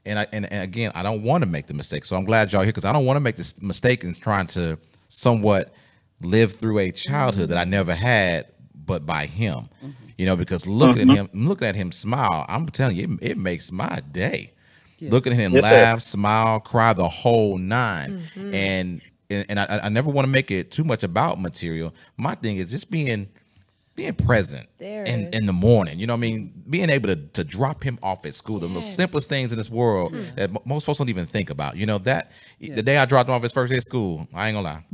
And again, I don't want to make the mistake. So I'm glad y'all here, because I don't want to make this mistake in trying to somewhat live through a childhood that I never had, but by him. You know, because looking at him smile, I'm telling you, it makes my day. Looking at him laugh, smile, cry, the whole nine. And I never want to make it too much about material. My thing is just being present in the morning. You know what I mean? Being able to drop him off at school, the most simplest things in this world that most folks don't even think about. You know, the day I dropped him off his first day of school, I ain't gonna lie,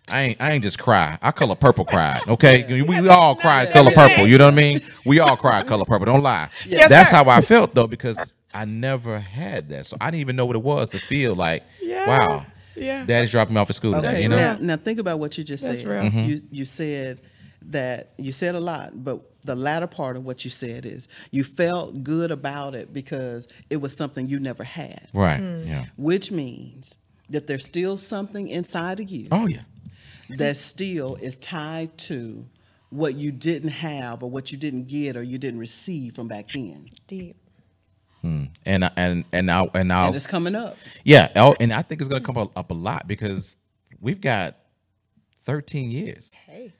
I ain't just cry. I color purple cried. Okay, we all cried color purple. You know what I mean? We all cried color purple. Don't lie. Yes, That's sir. how I felt though, because I never had that, so I didn't even know what it was to feel like, wow. Yeah. Daddy's dropping me off at school today. Okay, You know, now think about what you just That's said. real. You said that you said a lot, but the latter part of what you said is you felt good about it because it was something you never had, right? Yeah. which means that there's still something inside of you Oh yeah. that still is tied to what you didn't have or what you didn't get or you didn't receive from back then, Deep. And and I'll it's coming up. yeah. Oh, and I think it's gonna come up a lot because we've got 13 years. Hey.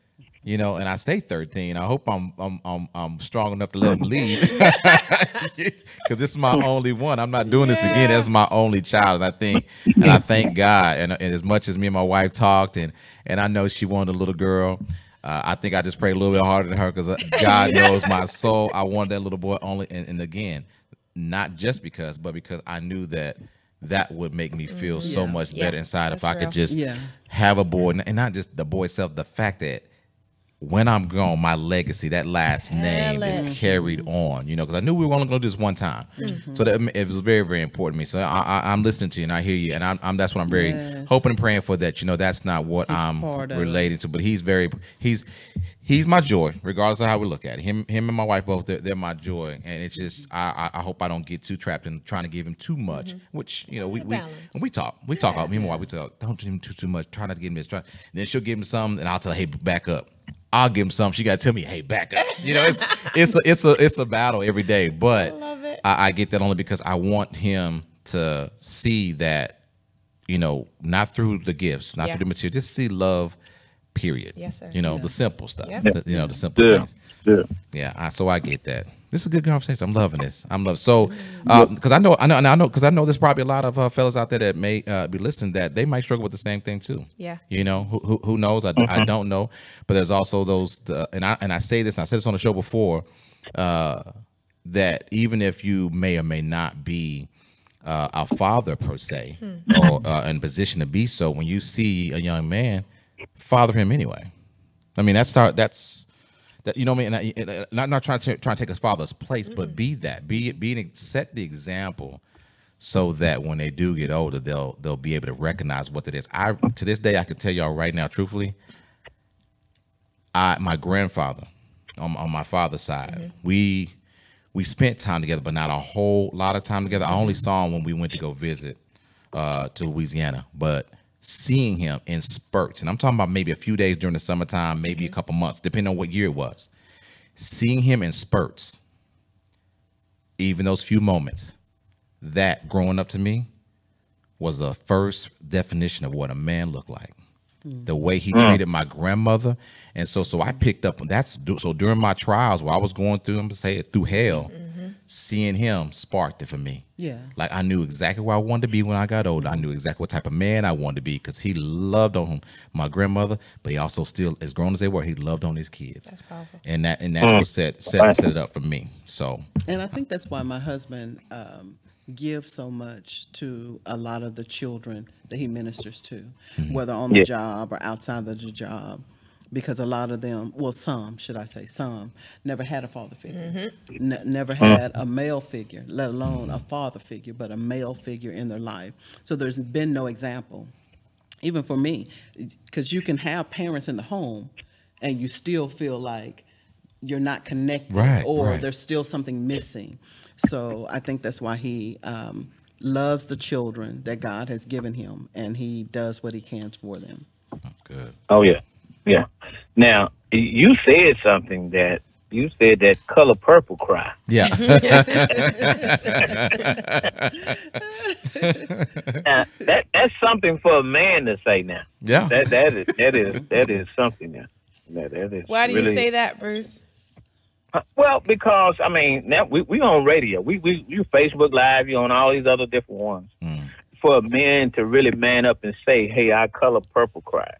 You know, and I say 13. I hope I'm strong enough to let him leave, because this is my only one. I'm not doing this again. That's my only child, and I thank God. And as much as me and my wife talked, and I know she wanted a little girl, I think I just prayed a little bit harder than her because God knows my soul. I wanted that little boy only, and again, not just because, but because I knew that would make me feel so much better inside if I could just have a boy, and not just the boy itself. The fact that when I'm gone, my legacy, that last name is carried on, you know, because I knew we were only going to do this one time. So that it was very, very important to me. So I'm listening to you and I hear you. And that's what I'm very hoping and praying for, that, you know, that's not what I'm relating to. But he's my joy, regardless of how we look at it. Him and my wife, both, they're my joy. And it's just, I hope I don't get too trapped in trying to give him too much, which, you know, we talk. Me and my wife, we talk, don't give him too much. Try not to give him this. Then she'll give him something and I'll tell her, hey, back up. I'll give him something. She got to tell me, "Hey, back up." You know, it's a battle every day. But I get that only because I want him to see that, you know, not through the gifts, not through the material, just see love. Period. Yes, sir. You know, the simple stuff. Yep. The simple things. So I get that. This is a good conversation. I'm loving this. So because I know there's probably a lot of fellas out there that may be listening that they might struggle with the same thing too. Yeah. You know, who knows? I don't know, but there's also those, and I say this, and I said this on the show before, that even if you may or may not be a father per se, or in position to be so, when you see a young man, father him anyway. I mean, that's you know what I mean. And not trying to take his father's place, but set the example, so that when they do get older, they'll be able to recognize what it is. To this day, I can tell y'all right now, truthfully, my grandfather on my father's side, we spent time together, but not a whole lot of time together. I only saw him when we went to go visit to Louisiana, but seeing him in spurts, and I'm talking about maybe a few days during the summertime, maybe a couple months, depending on what year it was. Seeing him in spurts, even those few moments, that growing up to me was the first definition of what a man looked like. The way he treated my grandmother, and so I picked up on that. So during my trials, while I was going through, through hell, seeing him sparked it for me. Yeah, like I knew exactly where I wanted to be when I got older. I knew exactly what type of man I wanted to be, because he loved on my grandmother, but he also, still, as grown as they were, he loved on his kids. That's powerful. And that's what set it up for me. So, and I think that's why my husband gives so much to a lot of the children that he ministers to, whether on the job or outside of the job. Because a lot of them, well, some never had a father figure, never had a male figure, let alone a father figure, but a male figure in their life. So there's been no example, even for me, because you can have parents in the home and you still feel like you're not connected, or there's still something missing. So I think that's why he loves the children that God has given him, and he does what he can for them. Good. Oh, yeah. Yeah. Now, you said something that color purple cry. Yeah. Now, that's something for a man to say now. Yeah. That is something now. That is. Why do you say that, Bruce? Well, because I mean, now we on radio. You Facebook Live. You on all these other different ones. For a man to really man up and say, "Hey, I color purple cry."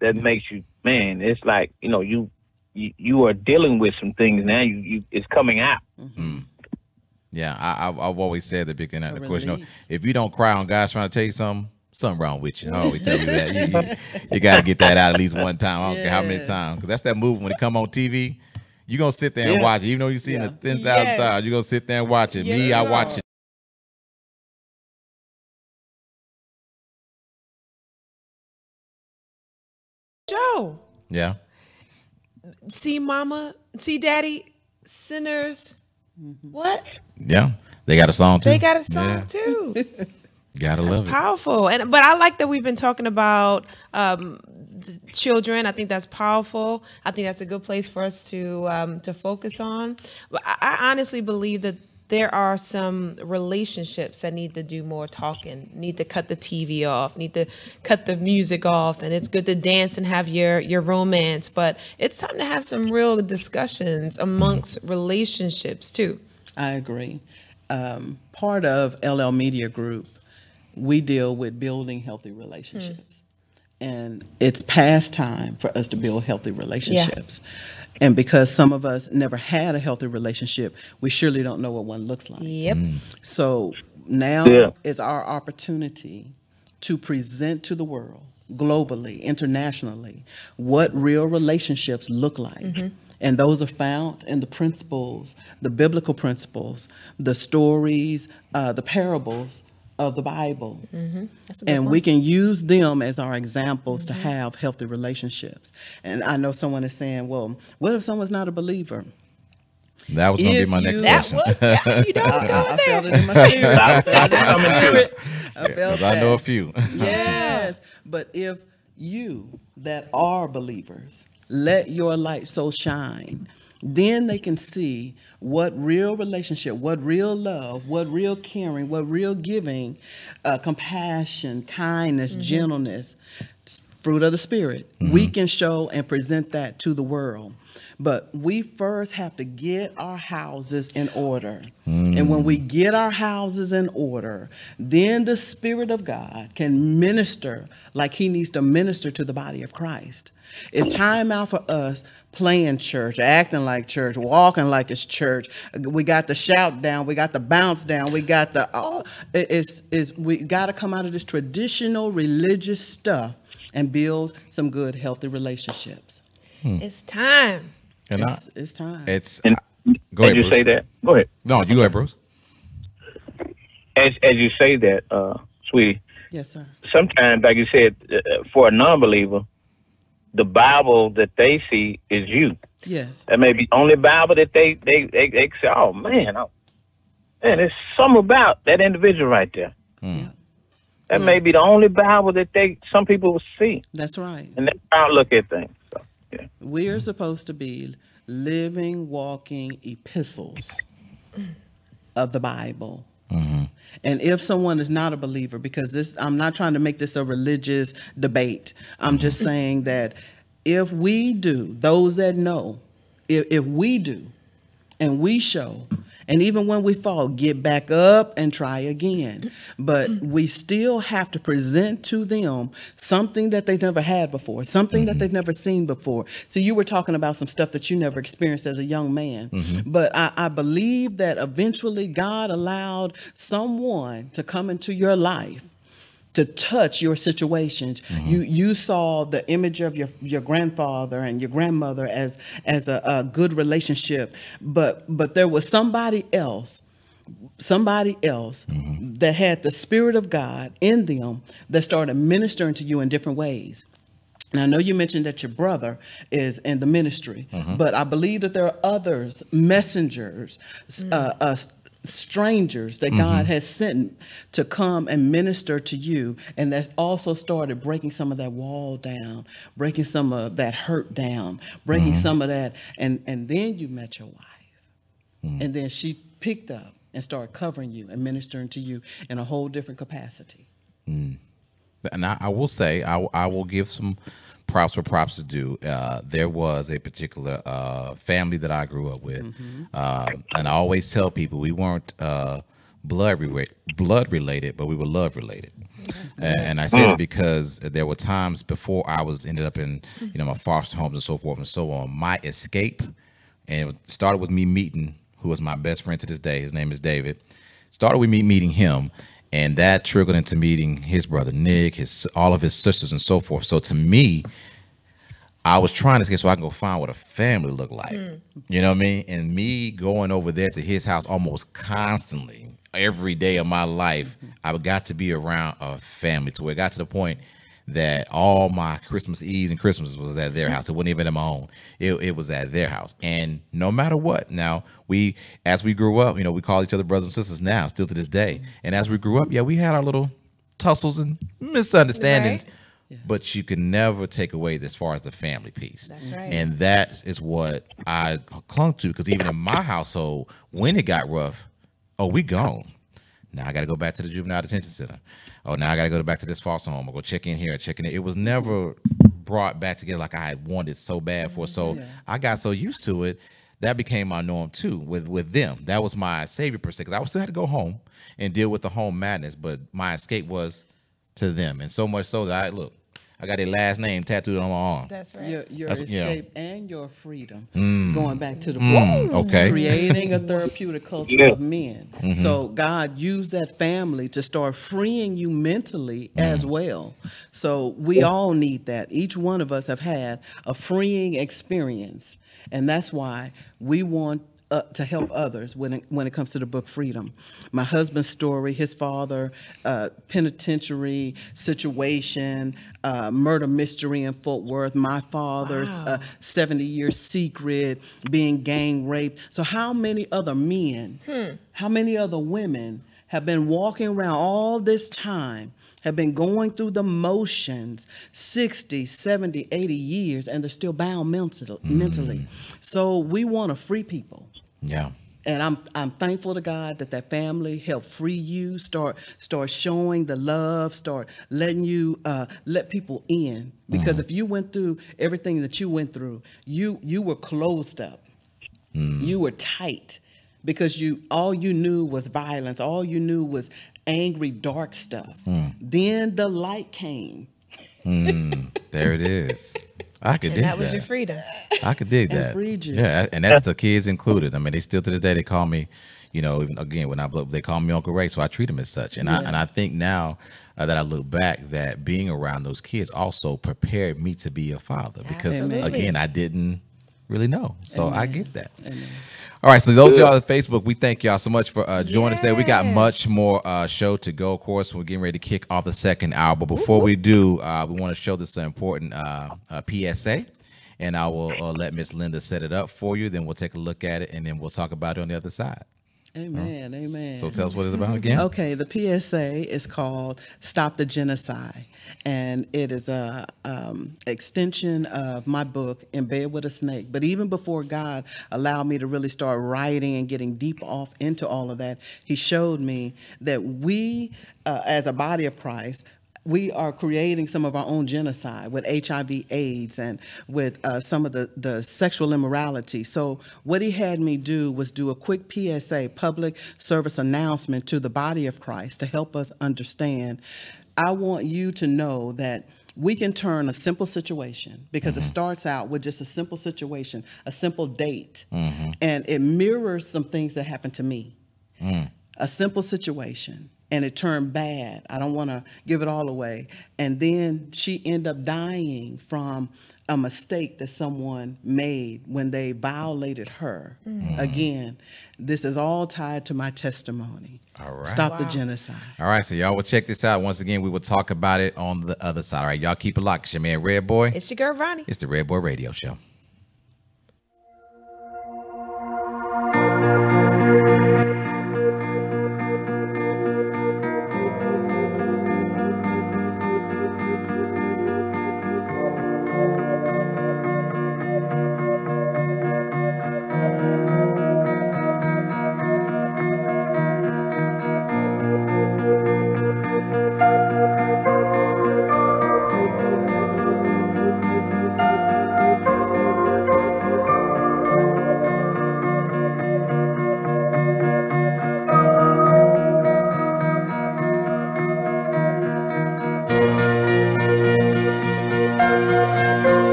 That makes you, man. It's like, you know, you are dealing with some things now. It's coming out. Yeah, I've always said at the beginning of the course, you know, if you don't cry on God's trying to tell you something wrong with you. I always tell you that you got to get that out at least one time. I don't care how many times, because that's that movie when it come on TV. You're gonna sit there and watch it, even though you've seen it 10,000 times. You're gonna sit there and watch it. I watch it. Yeah. See mama, see daddy, sinners. What? Yeah. They got a song too. They got a song Yeah. too. Gotta That's love it. powerful. But I like that we've been talking about the children. I think that's powerful. I think that's a good place for us to focus on. But I honestly believe that there are some relationships that need to do more talking, need to cut the TV off, need to cut the music off. And it's good to dance and have your romance, but it's time to have some real discussions amongst relationships too. I agree. Part of LL Media Group, we deal with building healthy relationships. And it's past time for us to build healthy relationships. And because some of us never had a healthy relationship, we surely don't know what one looks like. Yep. So now is our opportunity to present to the world, globally, internationally, what real relationships look like. And those are found in the principles, the biblical principles, the stories, the parables of the Bible. That's a good And point. we can use them as our examples to have healthy relationships. And I know someone is saying, well, what if someone's not a believer? That was going to be If my next you- That question. was, you know what's going I there. felt it in my spirit. I felt it in my spirit. I felt Because I know a that. few. Yes, but if you that are believers let your light so shine, then they can see what real relationship, what real love, what real caring, what real giving, compassion, kindness, gentleness, fruit of the Spirit. We can show and present that to the world. But we first have to get our houses in order. And when we get our houses in order, then the Spirit of God can minister like he needs to minister to the body of Christ. It's time out for us playing church, acting like church, walking like it's church. We got the shout down, we got the bounce down, we got the we got to come out of this traditional religious stuff and build some good healthy relationships. It's time. And It's time. it's And go ahead, as you Bruce. say that, go ahead. No, you go ahead, Bruce. As you say that, sweetie, Yes, sir. sometimes, like you said, for a non-believer, the Bible that they see is you. Yes. That may be the only Bible that they say, oh man, there's something about that individual right there. That may be the only Bible that some people will see, That's right. and that's how I look at things. So, yeah. We're supposed to be living, walking epistles of the Bible. And if someone is not a believer, because I'm not trying to make this a religious debate. I'm just saying that if we do, those that know, if we do, and we show, and even when we fall, get back up and try again. But we still have to present to them something that they've never had before, something that they've never seen before. So you were talking about some stuff that you never experienced as a young man. But I believe that eventually God allowed someone to come into your life to touch your situations. You saw the image of your grandfather and your grandmother as a good relationship, but there was somebody else that had the Spirit of God in them that started ministering to you in different ways. And I know you mentioned that your brother is in the ministry, but I believe that there are others, messengers, strangers that God has sent to come and minister to you, and that's also started breaking some of that wall down, breaking some of that hurt down, breaking some of that, and then you met your wife, and then she picked up and started covering you and ministering to you in a whole different capacity. And I will say, I will give some props where props to do. There was a particular family that I grew up with, and I always tell people we weren't blood related, but we were love related. And I said it because there were times before I ended up in my foster homes and so forth and so on. My escape, and it started with me meeting who is my best friend to this day. His name is David. Started with me meeting him. And that trickled into meeting his brother Nick, all of his sisters and so forth. So to me, I was trying to escape so I can go find what a family looked like. You know what I mean? And me going over there to his house almost constantly, every day of my life, I got to be around a family to where it got to the point that all my Christmas Eves and Christmases was at their house. It wasn't even at my own. It was at their house. And no matter what, now as we grew up, we call each other brothers and sisters now, still to this day. And as we grew up, we had our little tussles and misunderstandings. Right. Yeah. But you can never take away as far as the family piece. That's right. And that is what I clung to, because even in my household, when it got rough, we gone. Now I got to go back to the juvenile detention center. Now I got to go back to this foster home. I'll go check in here and check in. It was never brought back together like I had wanted so bad for. So I got so used to it, that became my norm too with them. That was my savior per se, because I still had to go home and deal with the home madness, but my escape was to them. And so much so that I got their last name tattooed on my arm. That's right. Your That's- escape and your freedom. Going back to the book. Okay. Creating a therapeutic culture Yeah. of men. So God used that family to start freeing you mentally as well. So we all need that. Each one of us have had a freeing experience. And that's why we want to help others when it comes to the book Freedom. My husband's story, his father, penitentiary situation, murder mystery in Fort Worth, my father's 70-year secret, being gang raped. So how many other men, how many other women have been walking around all this time, have been going through the motions 60, 70, 80 years, and they're still bound mentally. So we want to free people. Yeah. And I'm thankful to God that family helped free you, start showing the love, start letting you let people in. Because if you went through everything that you went through, you were closed up. You were tight, because all you knew was violence. All you knew was angry, dark stuff. Then the light came. There it is. I could dig And that was your freedom. I could dig And that. freed you. Yeah, and that's the kids included. I mean, they still to this day they call me, even again when I blow up, they call me Uncle Ray, so I treat them as such. And I think now that I look back, that being around those kids also prepared me to be a father, because Absolutely. again I didn't really know. So I get that. All right, so those of y'all on Facebook, we thank y'all so much for joining us today. We got much more show to go. Of course, we're getting ready to kick off the second hour. But before we do, we want to show this important PSA. And I will let Miss Linda set it up for you. Then we'll take a look at it, and then we'll talk about it on the other side. Amen. Amen. So tell us what it's about again. Okay, the PSA is called Stop the Genocide, and it is a extension of my book, In Bed with a Snake. But even before God allowed me to really start writing and getting deep off into all of that, he showed me that we, as a body of Christ, we are creating some of our own genocide with HIV, AIDS, and with some of the sexual immorality. So what he had me do was do a quick PSA, public service announcement to the body of Christ to help us understand. I want you to know that we can turn a simple situation, because it starts out with just a simple situation, a simple date, and it mirrors some things that happened to me. A simple situation. And it turned bad. I don't want to give it all away. And then she ended up dying from a mistake that someone made when they violated her. Again, this is all tied to my testimony. All right. Stop the genocide. All right, so y'all will check this out. Once again, we will talk about it on the other side. All right, y'all keep it locked. It's your man Redboi. It's your girl, Ronnie. It's the Redboi Radio Show.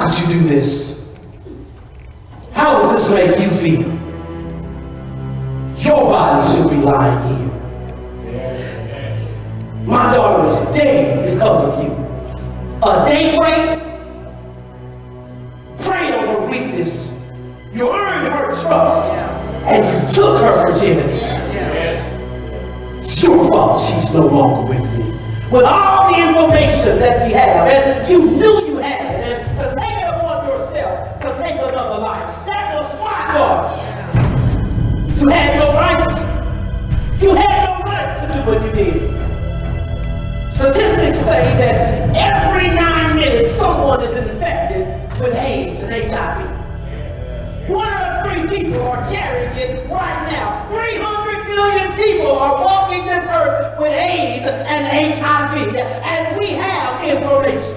How could you do this? How would this make you feel? Your body should be lying here. My daughter is dead because of you. A date rape? Preyed on her weakness. You earned her trust, and you took her virginity. It's your fault she's no longer with me. With all the information that we have, and you knew you had it, and to take it upon yourself to take another life, that was my daughter. You had no right. You had no right to do what you did. Statistics say that every 9 minutes someone is infected with AIDS and HIV. 1 out of 3 people are carrying it right now. 300 million people are walking this earth with AIDS and HIV, and we have information.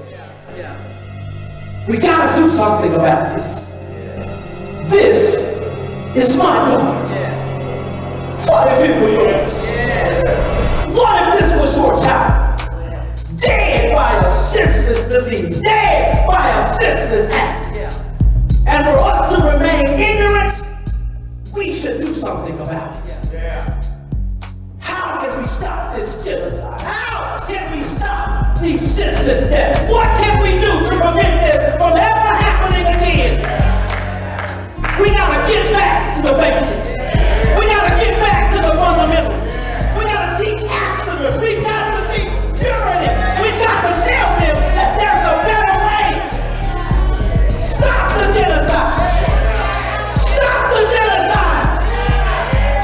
We gotta do something about this. This is my daughter. What if it were yours? What if this was your child? Dead by a senseless disease, dead by a senseless act. And for us to remain ignorant, we should do something about it. How can we stop this genocide? How can we stop these senseless deaths? What can we do to prevent this from ever happening again? We gotta get back to the basics. We gotta get back to the fundamentals. We gotta teach abstinence. We got to teach purity. We got to tell them that there's a better way. Stop the genocide. Stop the genocide.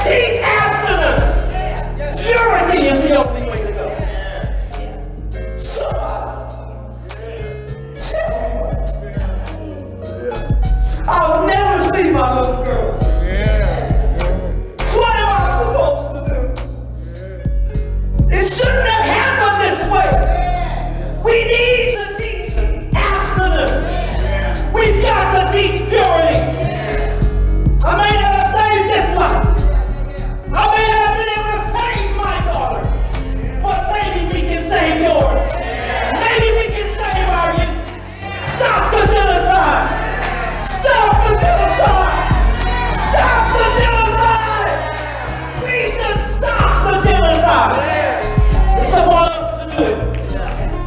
Teach abstinence. Purity is the only way to go. Somebody tell me. I'll never see my little girl. What am I supposed to do? It shouldn't have happened this way. We need to teach abstinence. We've got to teach purity. I may not have saved this life. I may not have been able to save my daughter. But maybe we can save yours. Maybe we can save our youth. Stop the genocide. Stop the genocide. Stop the genocide. We should stop the genocide. It's someone else to do it.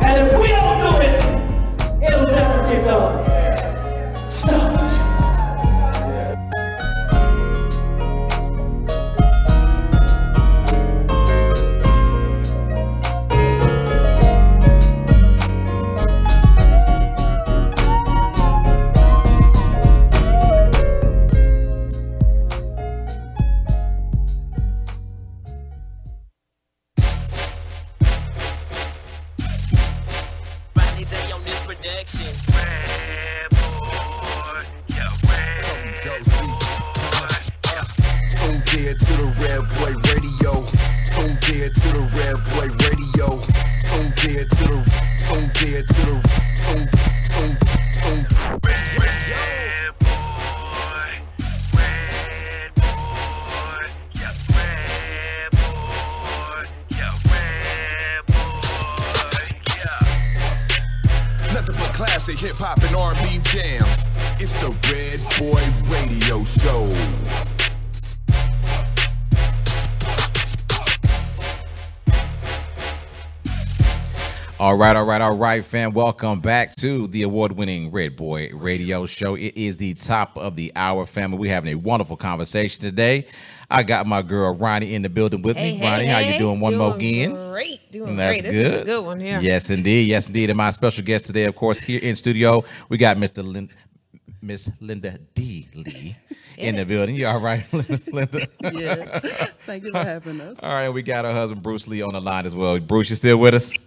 And if we don't do it, it'll never get done. Stop the genocide. Rodney J on this production. Redboi, yeah, Redboi. Tuned in to the Redboi Raydio. Tuned in to the Redboi Raydio. Tuned in to the Nothing but classic hip hop and R&B jams. It's the Redboi Radio Show. All right, fam. Welcome back to the award-winning Redboi Radio Show. It is the top of the hour, family. We're having a wonderful conversation today. I got my girl Ronnie in the building with me. Ronnie, how you doing? One more again. Doing That's great. good. This is a good one here. Yes, indeed. Yes, indeed. And my special guest today, of course, here in studio, we got Miss Linda D. Lee in the building. You all right, Linda? Yes. Thank you for having us. All right, we got her husband Bruce Lee on the line as well. Bruce, you still with us?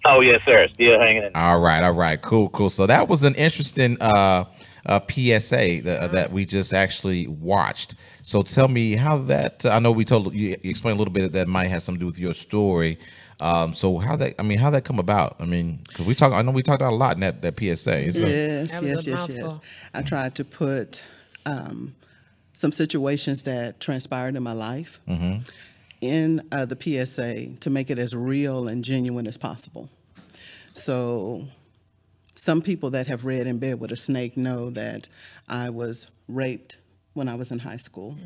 Oh, yes, sir. Still hanging in. All right. Cool. So that was an interesting PSA that we just actually watched. So tell me how that, I know we told you explained a little bit that might have something to do with your story. So how that come about? I mean, because I know we talked about a lot in that PSA. So. Yes. I tried to put some situations that transpired in my life in the PSA to make it as real and genuine as possible. So some people that have read In Bed with a Snake know that I was raped when I was in high school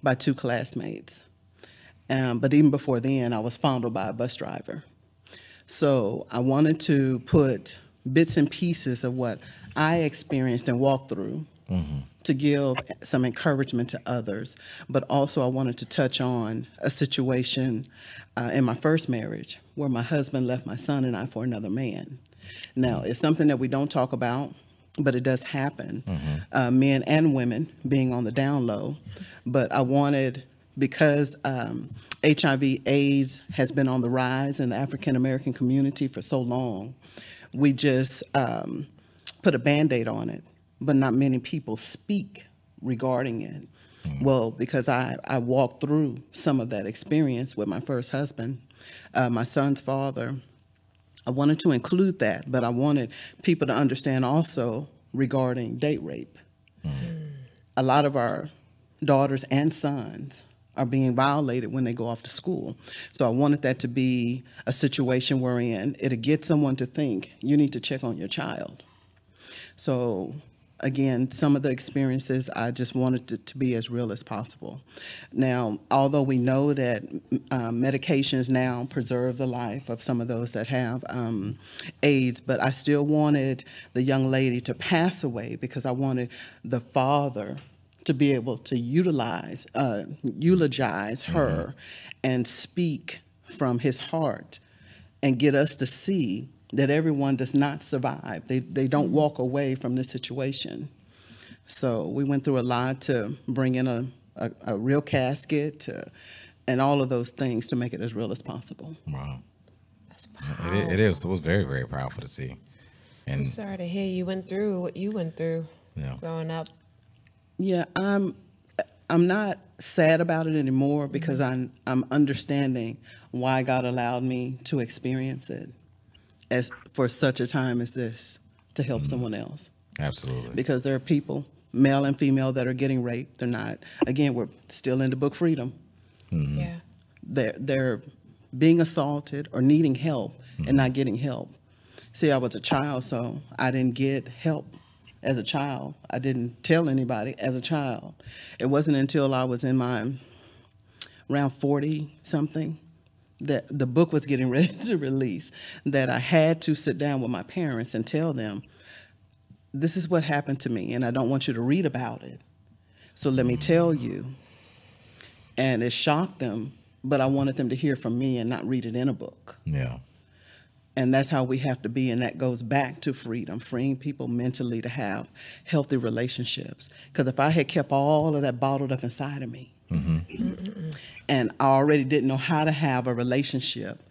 by 2 classmates. But even before then, I was fondled by a bus driver. So I wanted to put bits and pieces of what I experienced and walked through to give some encouragement to others. But also I wanted to touch on a situation in my first marriage where my husband left my son and I for another man. Now, it's something that we don't talk about, but it does happen, men and women being on the down low. But I wanted, because HIV/AIDS has been on the rise in the African American community for so long, we just put a Band-Aid on it, but not many people speak regarding it. Well, because I walked through some of that experience with my first husband, my son's father. I wanted to include that, but I wanted people to understand also regarding date rape. A lot of our daughters and sons are being violated when they go off to school. So I wanted that to be a situation wherein it'll get someone to think you need to check on your child. So again, some of the experiences, I just wanted it to be as real as possible. Now, although we know that medications now preserve the life of some of those that have AIDS, but I still wanted the young lady to pass away because I wanted the father to be able to eulogize her and speak from his heart and get us to see that everyone does not survive. They don't walk away from this situation. So we went through a lot to bring in a real casket and all of those things to make it as real as possible. Wow. That's powerful. It is. It was very, very powerful to see. And I'm sorry to hear you went through what you went through Yeah. growing up. Yeah, I'm not sad about it anymore because I'm understanding why God allowed me to experience it as for such a time as this, to help someone else. Absolutely. Because there are people, male and female, that are getting raped. They're not, again, we're still in the book freedom. Yeah. They're being assaulted or needing help and not getting help. See, I was a child, so I didn't get help as a child. I didn't tell anybody as a child. It wasn't until I was in my around 40-something that the book was getting ready to release that I had to sit down with my parents and tell them, this is what happened to me, and I don't want you to read about it. So let me tell you. And it shocked them, but I wanted them to hear from me and not read it in a book. Yeah. And that's how we have to be, and that goes back to freedom, freeing people mentally to have healthy relationships. Because if I had kept all of that bottled up inside of me, and I already didn't know how to have a relationship,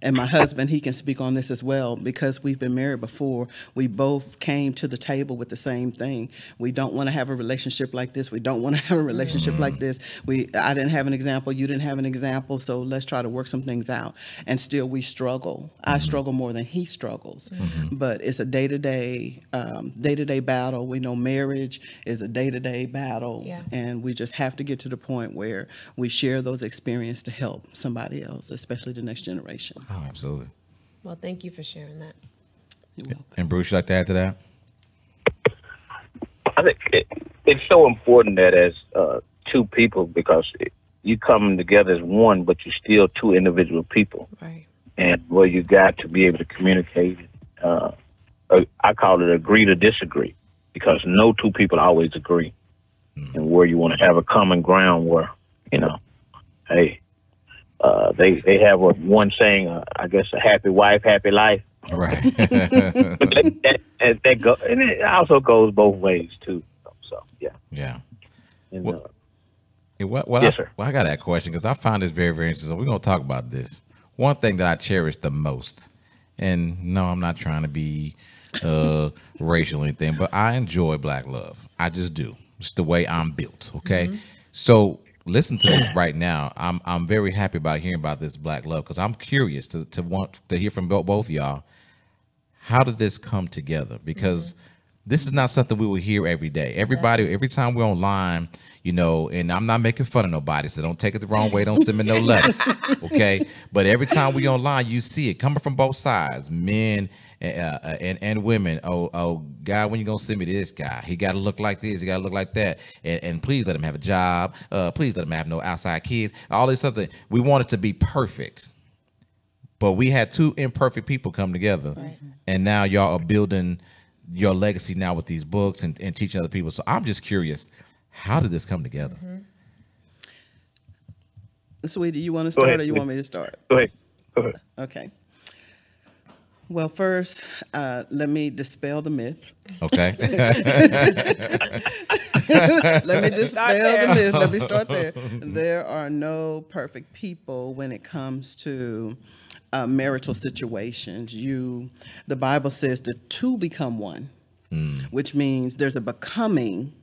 and my husband, he can speak on this as well, because we've been married before. We both came to the table with the same thing. We don't want to have a relationship like this. We don't want to have a relationship like this. I didn't have an example. You didn't have an example. So let's try to work some things out. And still we struggle. I struggle more than he struggles. But it's a day-to-day battle. We know marriage is a day-to-day battle. Yeah. And we just have to get to the point where we share those experiences to help somebody else, especially the next generation. Oh, absolutely. Well, thank you for sharing that. You're welcome. And Bruce, you like to add to that? I think it's so important that as two people, because you come together as one, but you're still two individual people. Right. And where you got to be able to communicate. I call it agree to disagree, because no two people always agree. And where you want to have a common ground where, hey, they have one saying, I guess, a happy wife, happy life. Right. But that and it also goes both ways too. So yeah. Yeah. And, Well, yes, sir. I got that question because I find this very, very interesting. We're going to talk about this. One thing that I cherish the most, and no, I'm not trying to be racial or anything, but I enjoy Black love. I just do. It's the way I'm built. Okay. So listen to this right now. I'm very happy about hearing about this Black love because I'm curious to want to hear from both of y'all. How did this come together? Because This is not something we will hear every day. Everybody, every time we're online, you know, and I'm not making fun of nobody, so don't take it the wrong way. Don't send me no letters, okay? But every time we online, you see it coming from both sides, men and women. Oh, God, when you gonna send me this guy? He got to look like this. He got to look like that. And please let him have a job. Please let him have no outside kids. All this other. We want it to be perfect, but we had two imperfect people come together, and now y'all are building your legacy now with these books and teaching other people. So I'm just curious, how did this come together? Sweetie, you want to start or you want me to start? Go ahead. Go ahead. Okay. Well, first, let me dispel the myth. Okay. Let me dispel the myth. Let me start there. There are no perfect people when it comes to marital situations. The Bible says the two become one, which means there's a becoming.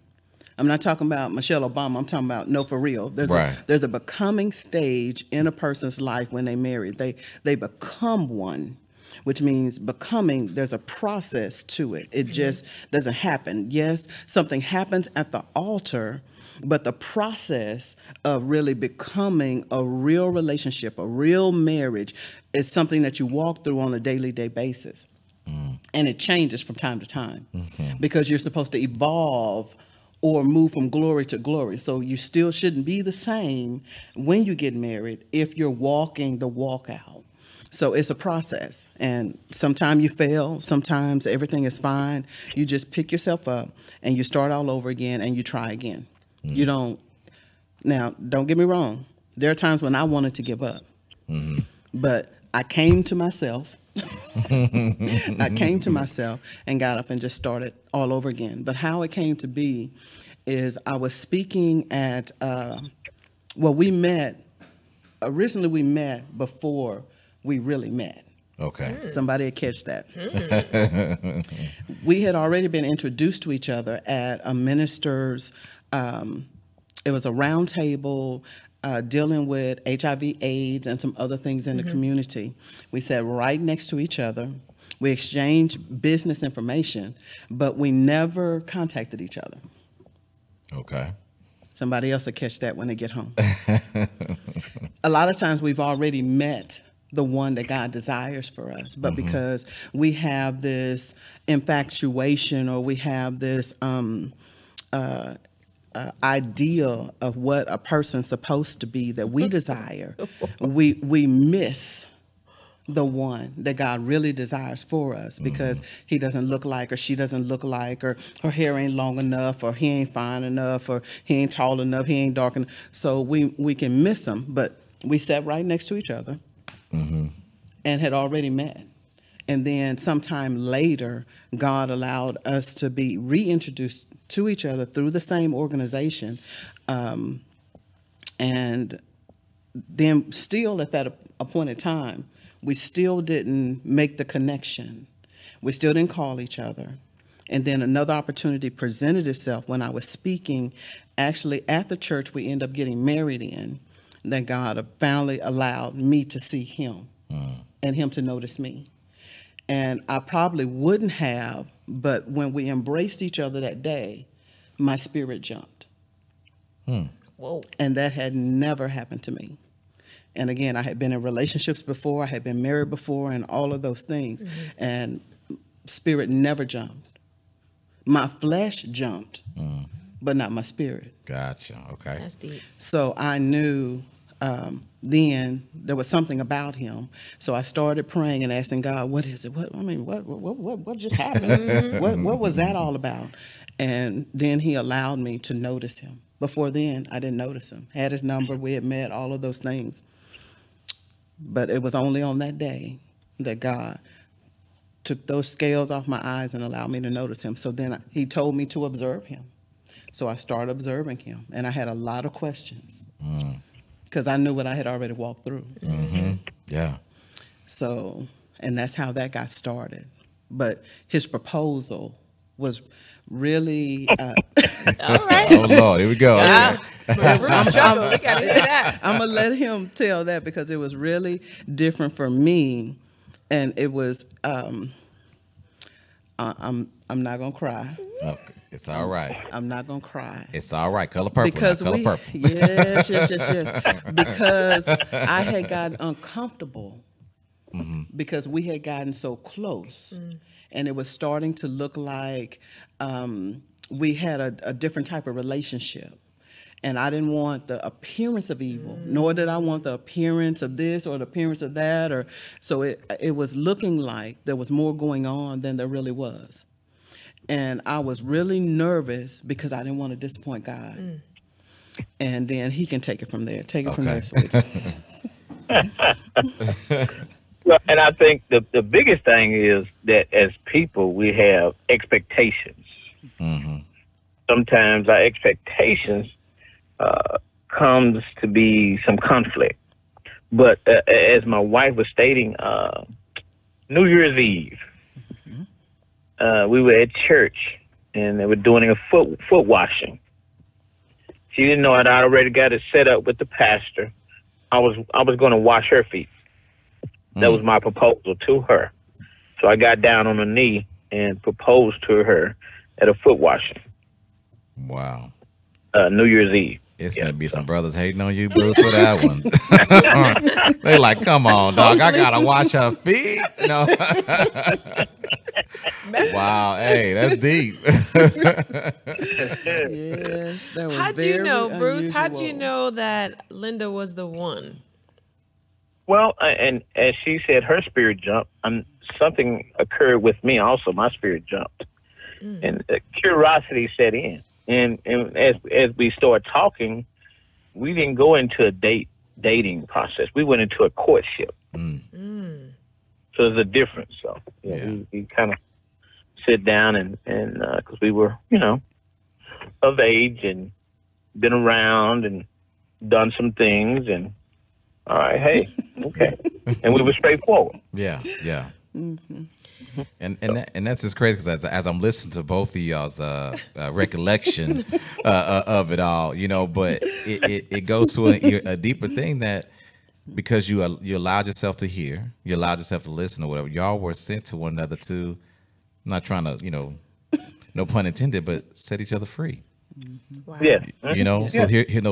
I'm not talking about Michelle Obama. I'm talking about no, for real. There's a becoming stage in a person's life when they marry. They become one, which means becoming. There's a process to it. It just doesn't happen. Yes, something happens at the altar, but the process of really becoming a real relationship, a real marriage, is something that you walk through on a daily basis. And it changes from time to time because you're supposed to evolve or move from glory to glory. So you still shouldn't be the same when you get married if you're walking the walk out. So it's a process, and sometimes you fail, sometimes everything is fine. You just pick yourself up and you start all over again and you try again. You don't get me wrong. There are times when I wanted to give up, but I came to myself. I came to myself and got up and just started all over again. But how it came to be is I was speaking at, originally we met before we really met. Okay. Somebody had catch that. We had already been introduced to each other at a minister's, it was a round table dealing with HIV, AIDS, and some other things in the community. We sat right next to each other. We exchanged business information, but we never contacted each other. Okay. Somebody else will catch that when they get home. A lot of times we've already met the one that God desires for us, but because we have this infatuation or we have this idea of what a person's supposed to be that we desire, we miss the one that God really desires for us because he doesn't look like, or she doesn't look like, or her hair ain't long enough, or he ain't fine enough, or he ain't tall enough, he ain't dark enough. So we can miss him, but we sat right next to each other and had already met. And then sometime later, God allowed us to be reintroduced to each other through the same organization. And then still at that appointed time, we still didn't make the connection. We still didn't call each other. And then another opportunity presented itself when I was speaking, actually at the church we ended up getting married in, that God finally allowed me to see him and him to notice me. And I probably wouldn't have, but when we embraced each other that day, my spirit jumped. Whoa. And that had never happened to me. And again, I had been in relationships before, I had been married before, and all of those things. And spirit never jumped. My flesh jumped, but not my spirit. Gotcha. Okay. That's deep. So I knew then there was something about him. So I started praying and asking God, what is it? What just happened? What was that all about? And then he allowed me to notice him. Before then, I didn't notice him. Had his number, we had met, all of those things. But it was only on that day that God took those scales off my eyes and allowed me to notice him. So then he told me to observe him. So I started observing him, and I had a lot of questions because I knew what I had already walked through. Yeah. So, and that's how that got started. But his proposal was really All right. Oh Lord, here we go. Yeah. Bruce struggle. We gotta hear that. I'm gonna let him tell that because it was really different for me, and it was I'm not gonna cry. Okay. It's all right. I'm not gonna cry. It's all right. Color purple. Because Color purple. yes. Because I had gotten uncomfortable because we had gotten so close, and it was starting to look like we had a different type of relationship. And I didn't want the appearance of evil, nor did I want the appearance of this or the appearance of that. Or so it was looking like there was more going on than there really was. And I was really nervous because I didn't want to disappoint God. And then he can take it from there. Take it from there, sweetie. Well, and I think the biggest thing is that as people, we have expectations. Sometimes our expectations comes to be some conflict. But as my wife was stating, New Year's Eve, we were at church and they were doing a foot washing. She didn't know I'd already got it set up with the pastor. I was going to wash her feet. That was my proposal to her. So I got down on a knee and proposed to her at a foot washing. Wow. New Year's Eve. It's gonna be some brothers hating on you, Bruce, for that one. They like, come on, dog. I gotta wash her feet. No. Wow, hey, that's deep. Yes, that was How'd you know, Bruce? How'd you know that Linda was the one? Well, and as she said, her spirit jumped. Something occurred with me also. My spirit jumped. And curiosity set in. And as we started talking, we didn't go into a dating process. We went into a courtship. So there's a difference. So we kind of sit down and because we were, of age and been around and done some things and all right, hey, okay. And we were straightforward. Yeah. And that's just crazy because as I'm listening to both of y'all's recollection of it all, but it goes to a deeper thing that because you allowed yourself to hear, you allowed yourself to listen or whatever, y'all were sent to one another to, I'm not trying to, no pun intended, but set each other free. Wow. Yeah.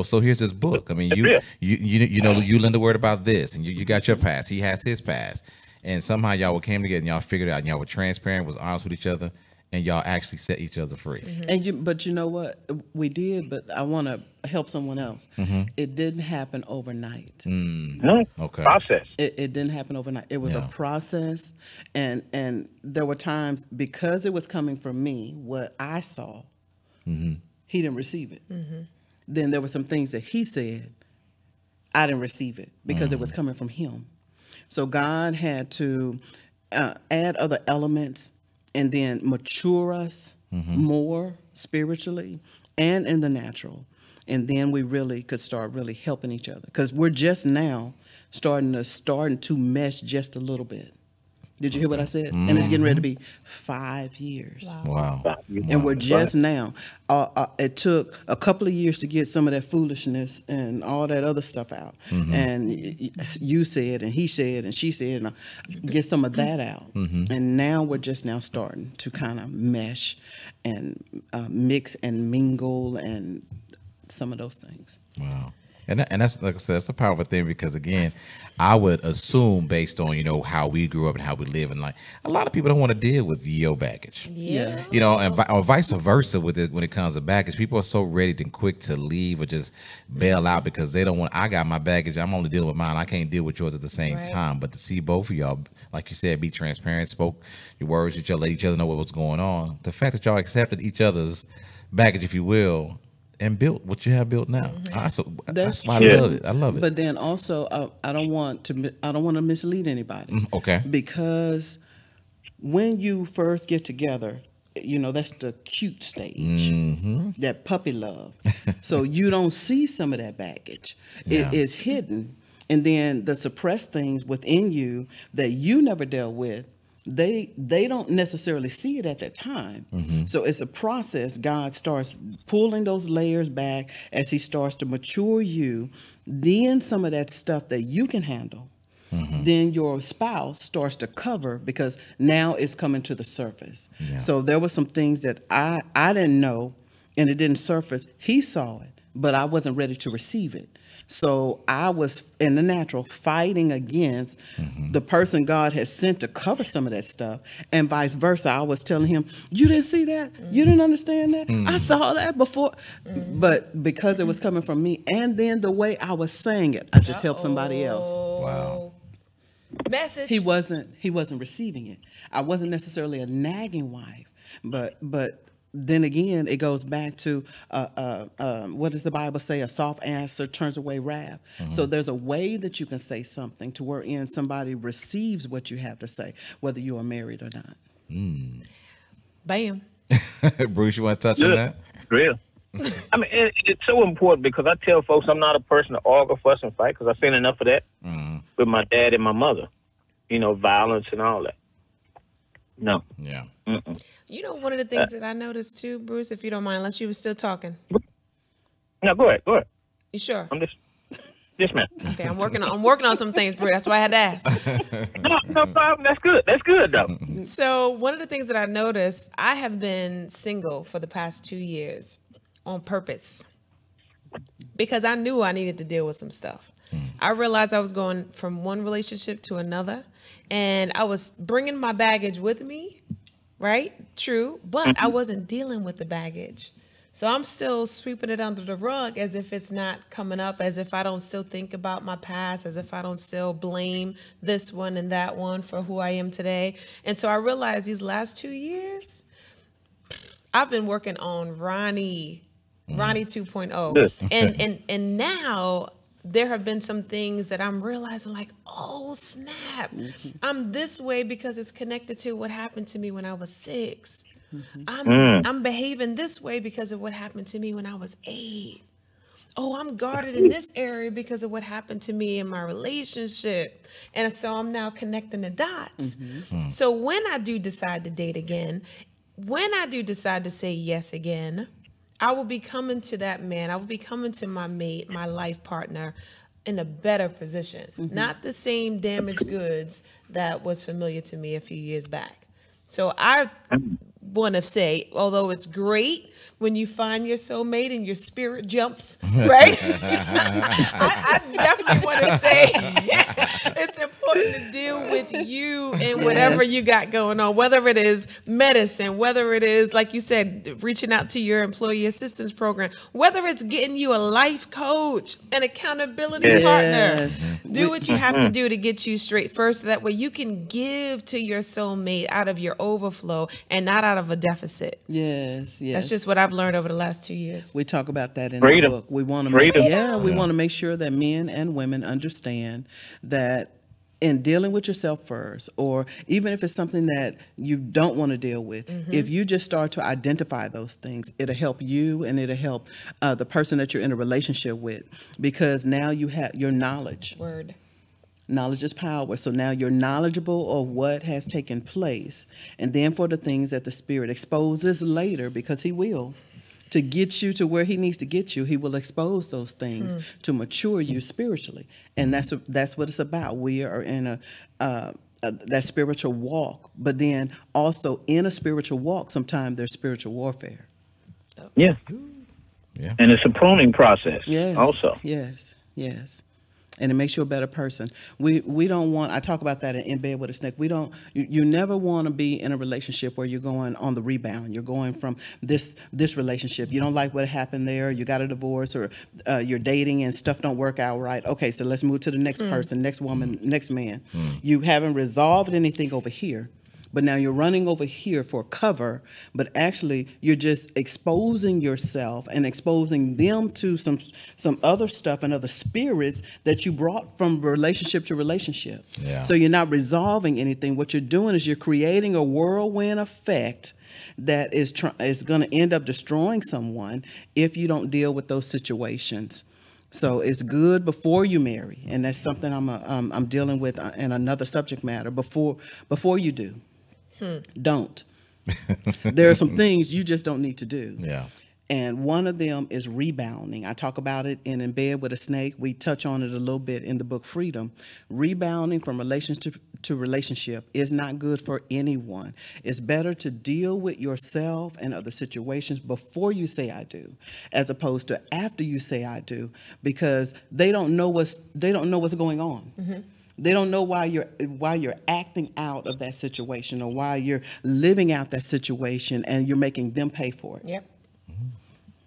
So here's this book. I mean, you Linda, word about this, and you got your past. He has his past. And somehow y'all came together and y'all figured it out and y'all were transparent, was honest with each other, and y'all actually set each other free. But you know what? We did, but I want to help someone else. It didn't happen overnight. No. Okay. Process. It didn't happen overnight. It was a process. And there were times, because it was coming from me, what I saw, he didn't receive it. Then there were some things that he said, I didn't receive it because it was coming from him. So God had to add other elements and then mature us more spiritually and in the natural. And then we really could start really helping each other because we're just now starting to mesh just a little bit. Did you hear what I said? And it's getting ready to be 5 years. Wow. And we're just now. It took a couple of years to get some of that foolishness and all that other stuff out. And you said, and he said, and she said, and get some of that out. And now we're just now starting to kind of mesh and mix and mingle and some of those things. Wow. And that's, like I said, that's a powerful thing because, again, I would assume based on, how we grew up and how we live, and like a lot of people don't want to deal with your baggage. Yeah. Or vice versa with it when it comes to baggage. People are so ready and quick to leave or just bail out because they don't want, I got my baggage, I'm only dealing with mine. I can't deal with yours at the same time. But to see both of y'all, like you said, be transparent, spoke your words, let each other know what was going on. The fact that y'all accepted each other's baggage, if you will, and built what you have built now. That's why I love it. I love it. But then also, I don't want to mislead anybody. Okay. Because when you first get together, that's the cute stage, that puppy love. So you don't see some of that baggage. It is hidden, and then the suppressed things within you that you never dealt with. They don't necessarily see it at that time. So it's a process. God starts pulling those layers back as he starts to mature you. Then some of that stuff that you can handle then your spouse starts to cover because now it's coming to the surface. Yeah. So there were some things that I didn't know, and it didn't surface. He saw it, but I wasn't ready to receive it. So I was in the natural fighting against the person God has sent to cover some of that stuff, and vice versa. I was telling him, "You didn't see that? You didn't understand that? I saw that before." But because it was coming from me, and then the way I was saying it, I just helped somebody else. Wow. Message. He wasn't receiving it. I wasn't necessarily a nagging wife, but then again, it goes back to what does the Bible say? A soft answer turns away wrath. So there's a way that you can say something to wherein somebody receives what you have to say, whether you are married or not. Bam. Bruce, you want to touch on that? Real. I mean, it's so important because I tell folks I'm not a person to argue, fuss, and fight because I've seen enough of that with my dad and my mother. You know, violence and all that. No. Yeah. You know, one of the things that I noticed too, Bruce, if you don't mind, unless you were still talking. No, go ahead. You sure? I'm just, yes, ma'am. Okay, I'm working on some things, Bruce. That's why I had to ask. No problem. That's good, though. So one of the things that I noticed, I have been single for the past 2 years on purpose because I knew I needed to deal with some stuff. I realized I was going from one relationship to another, and I was bringing my baggage with me, right? True, but I wasn't dealing with the baggage. So I'm still sweeping it under the rug as if it's not coming up, as if I don't still think about my past, as if I don't still blame this one and that one for who I am today. And so I realized these last 2 years, I've been working on Ronnie 2.0. And now there have been some things that I'm realizing like, oh, snap. I'm this way because it's connected to what happened to me when I was 6. I'm behaving this way because of what happened to me when I was 8. Oh, I'm guarded in this area because of what happened to me in my relationship. And so I'm now connecting the dots. So when I do decide to date again, when I do decide to say yes again, I will be coming to that man. I will be coming to my mate, my life partner, in a better position. Not the same damaged goods that was familiar to me a few years back. So I want to say, although it's great when you find your soulmate and your spirit jumps, right? I definitely want to say it's important to deal with you and whatever you got going on, whether it is medicine, whether it is, like you said, reaching out to your employee assistance program, whether it's getting you a life coach, an accountability partner. Do what you have to do to get you straight first. So that way you can give to your soulmate out of your overflow and not out of a deficit. Yes. That's just what I've learned over the last 2 years. We talk about that in Freedom. the book. We want to want to make sure that men and women understand that in dealing with yourself first, or even if it's something that you don't want to deal with, if you just start to identify those things, it'll help you and it'll help the person that you're in a relationship with, because now you have your knowledge. Knowledge is power. So now you're knowledgeable of what has taken place. And then for the things that the Spirit exposes later, because He will, to get you to where He needs to get you, He will expose those things to mature you spiritually. And that's what it's about. We are in that spiritual walk. But then also in a spiritual walk, sometimes there's spiritual warfare. Yeah. And it's a pruning process also. Yes. And it makes you a better person. We don't want, I talk about that in Bed with a Snake. You never want to be in a relationship where you're going on the rebound. You're going from this relationship. You don't like what happened there. You got a divorce, or you're dating and stuff don't work out right. Okay, so let's move to the next person, next woman, next man. You haven't resolved anything over here, but now you're running over here for cover, but actually you're just exposing yourself and exposing them to some other stuff and other spirits that you brought from relationship to relationship. So you're not resolving anything. What you're doing is you're creating a whirlwind effect that is going to end up destroying someone if you don't deal with those situations. So it's good before you marry, and that's something I'm dealing with in another subject matter. Before you do. Don't. There are some things you just don't need to do. And one of them is rebounding. I talk about it in Bed with a Snake. We touch on it a little bit in the book Freedom. Rebounding from relationship to relationship is not good for anyone. It's better to deal with yourself and other situations before you say I do, as opposed to after you say I do, because they don't know what's going on. Mm-hmm. They don't know why you're acting out of that situation, or why you're living out that situation, and you're making them pay for it. Yep.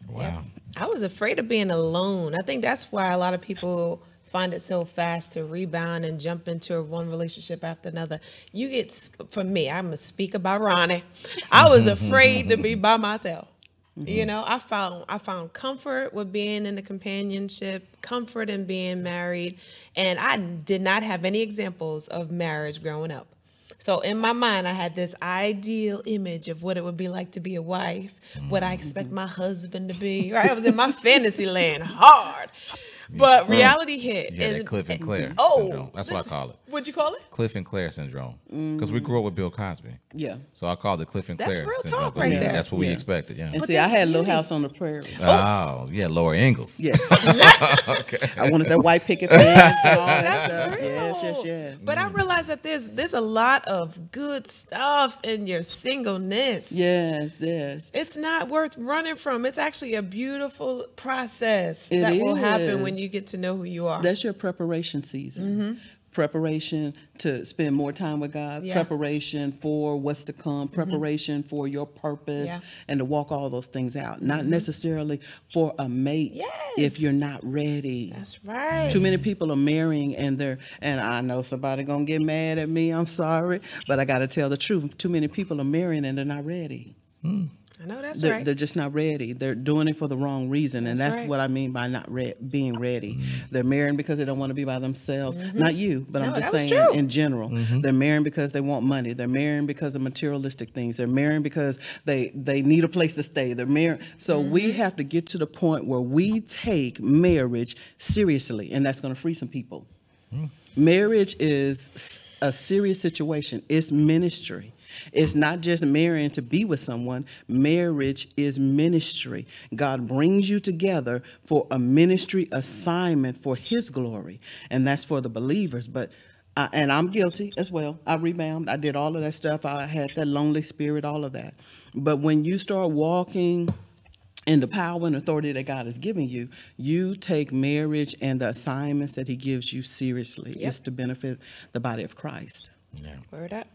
Wow. Yep. I was afraid of being alone. I think that's why a lot of people find it so fast to rebound and jump into one relationship after another. You get, for me, I'm gonna speak about Ronnie. I was afraid to be by myself. You know, I found comfort with being in a companionship, comfort in being married, and I did not have any examples of marriage growing up. So in my mind, I had this ideal image of what it would be like to be a wife, what I expect my husband to be. Right? I was in my fantasy land hard. But reality hit. Yeah, that Cliff and Claire syndrome. That's what I call it. What'd you call it? Cliff and Claire syndrome. Because we grew up with Bill Cosby. Yeah. So I called it Cliff and That's Claire real syndrome. talk right there. That's what we expected, yeah. And But see, I that's had Little beauty. House on the Prairie. Oh, yeah, Laura Ingalls. Yes. Okay. I wanted that white picket fence and all that That's stuff. real. Yes. But I realized that there's a lot of good stuff in your singleness. Yes. It's not worth running from. It's actually a beautiful process It that will happen when is. you get to know who you are. That's your preparation season. Preparation to spend more time with God, Yeah. preparation for what's to come, preparation for your purpose, Yeah. and to walk all those things out. Not necessarily for a mate Yes. if you're not ready. That's right. Too many people are marrying and I know somebody gonna get mad at me, I'm sorry, but I gotta tell the truth. Too many people are marrying and they're not ready. I know that's They're, right. they're just not ready. They're doing it for the wrong reason, and That's that's right. what I mean by not being ready. They're marrying because they don't want to be by themselves. Not you, but I'm No, just that was saying true. in general. They're marrying because they want money. They're marrying because of materialistic things. They're marrying because they need a place to stay. They're marrying. So we have to get to the point where we take marriage seriously, and that's going to free some people. Marriage is a serious situation. It's ministry. It's not just marrying to be with someone. Marriage is ministry. God brings you together for a ministry assignment for His glory, and that's for the believers. But and I'm guilty as well. I rebound. I did all of that stuff. I had that lonely spirit, all of that. But when you start walking in the power and authority that God has given you, you take marriage and the assignments that He gives you seriously. Yep. It's to benefit the body of Christ. Yeah. Word up.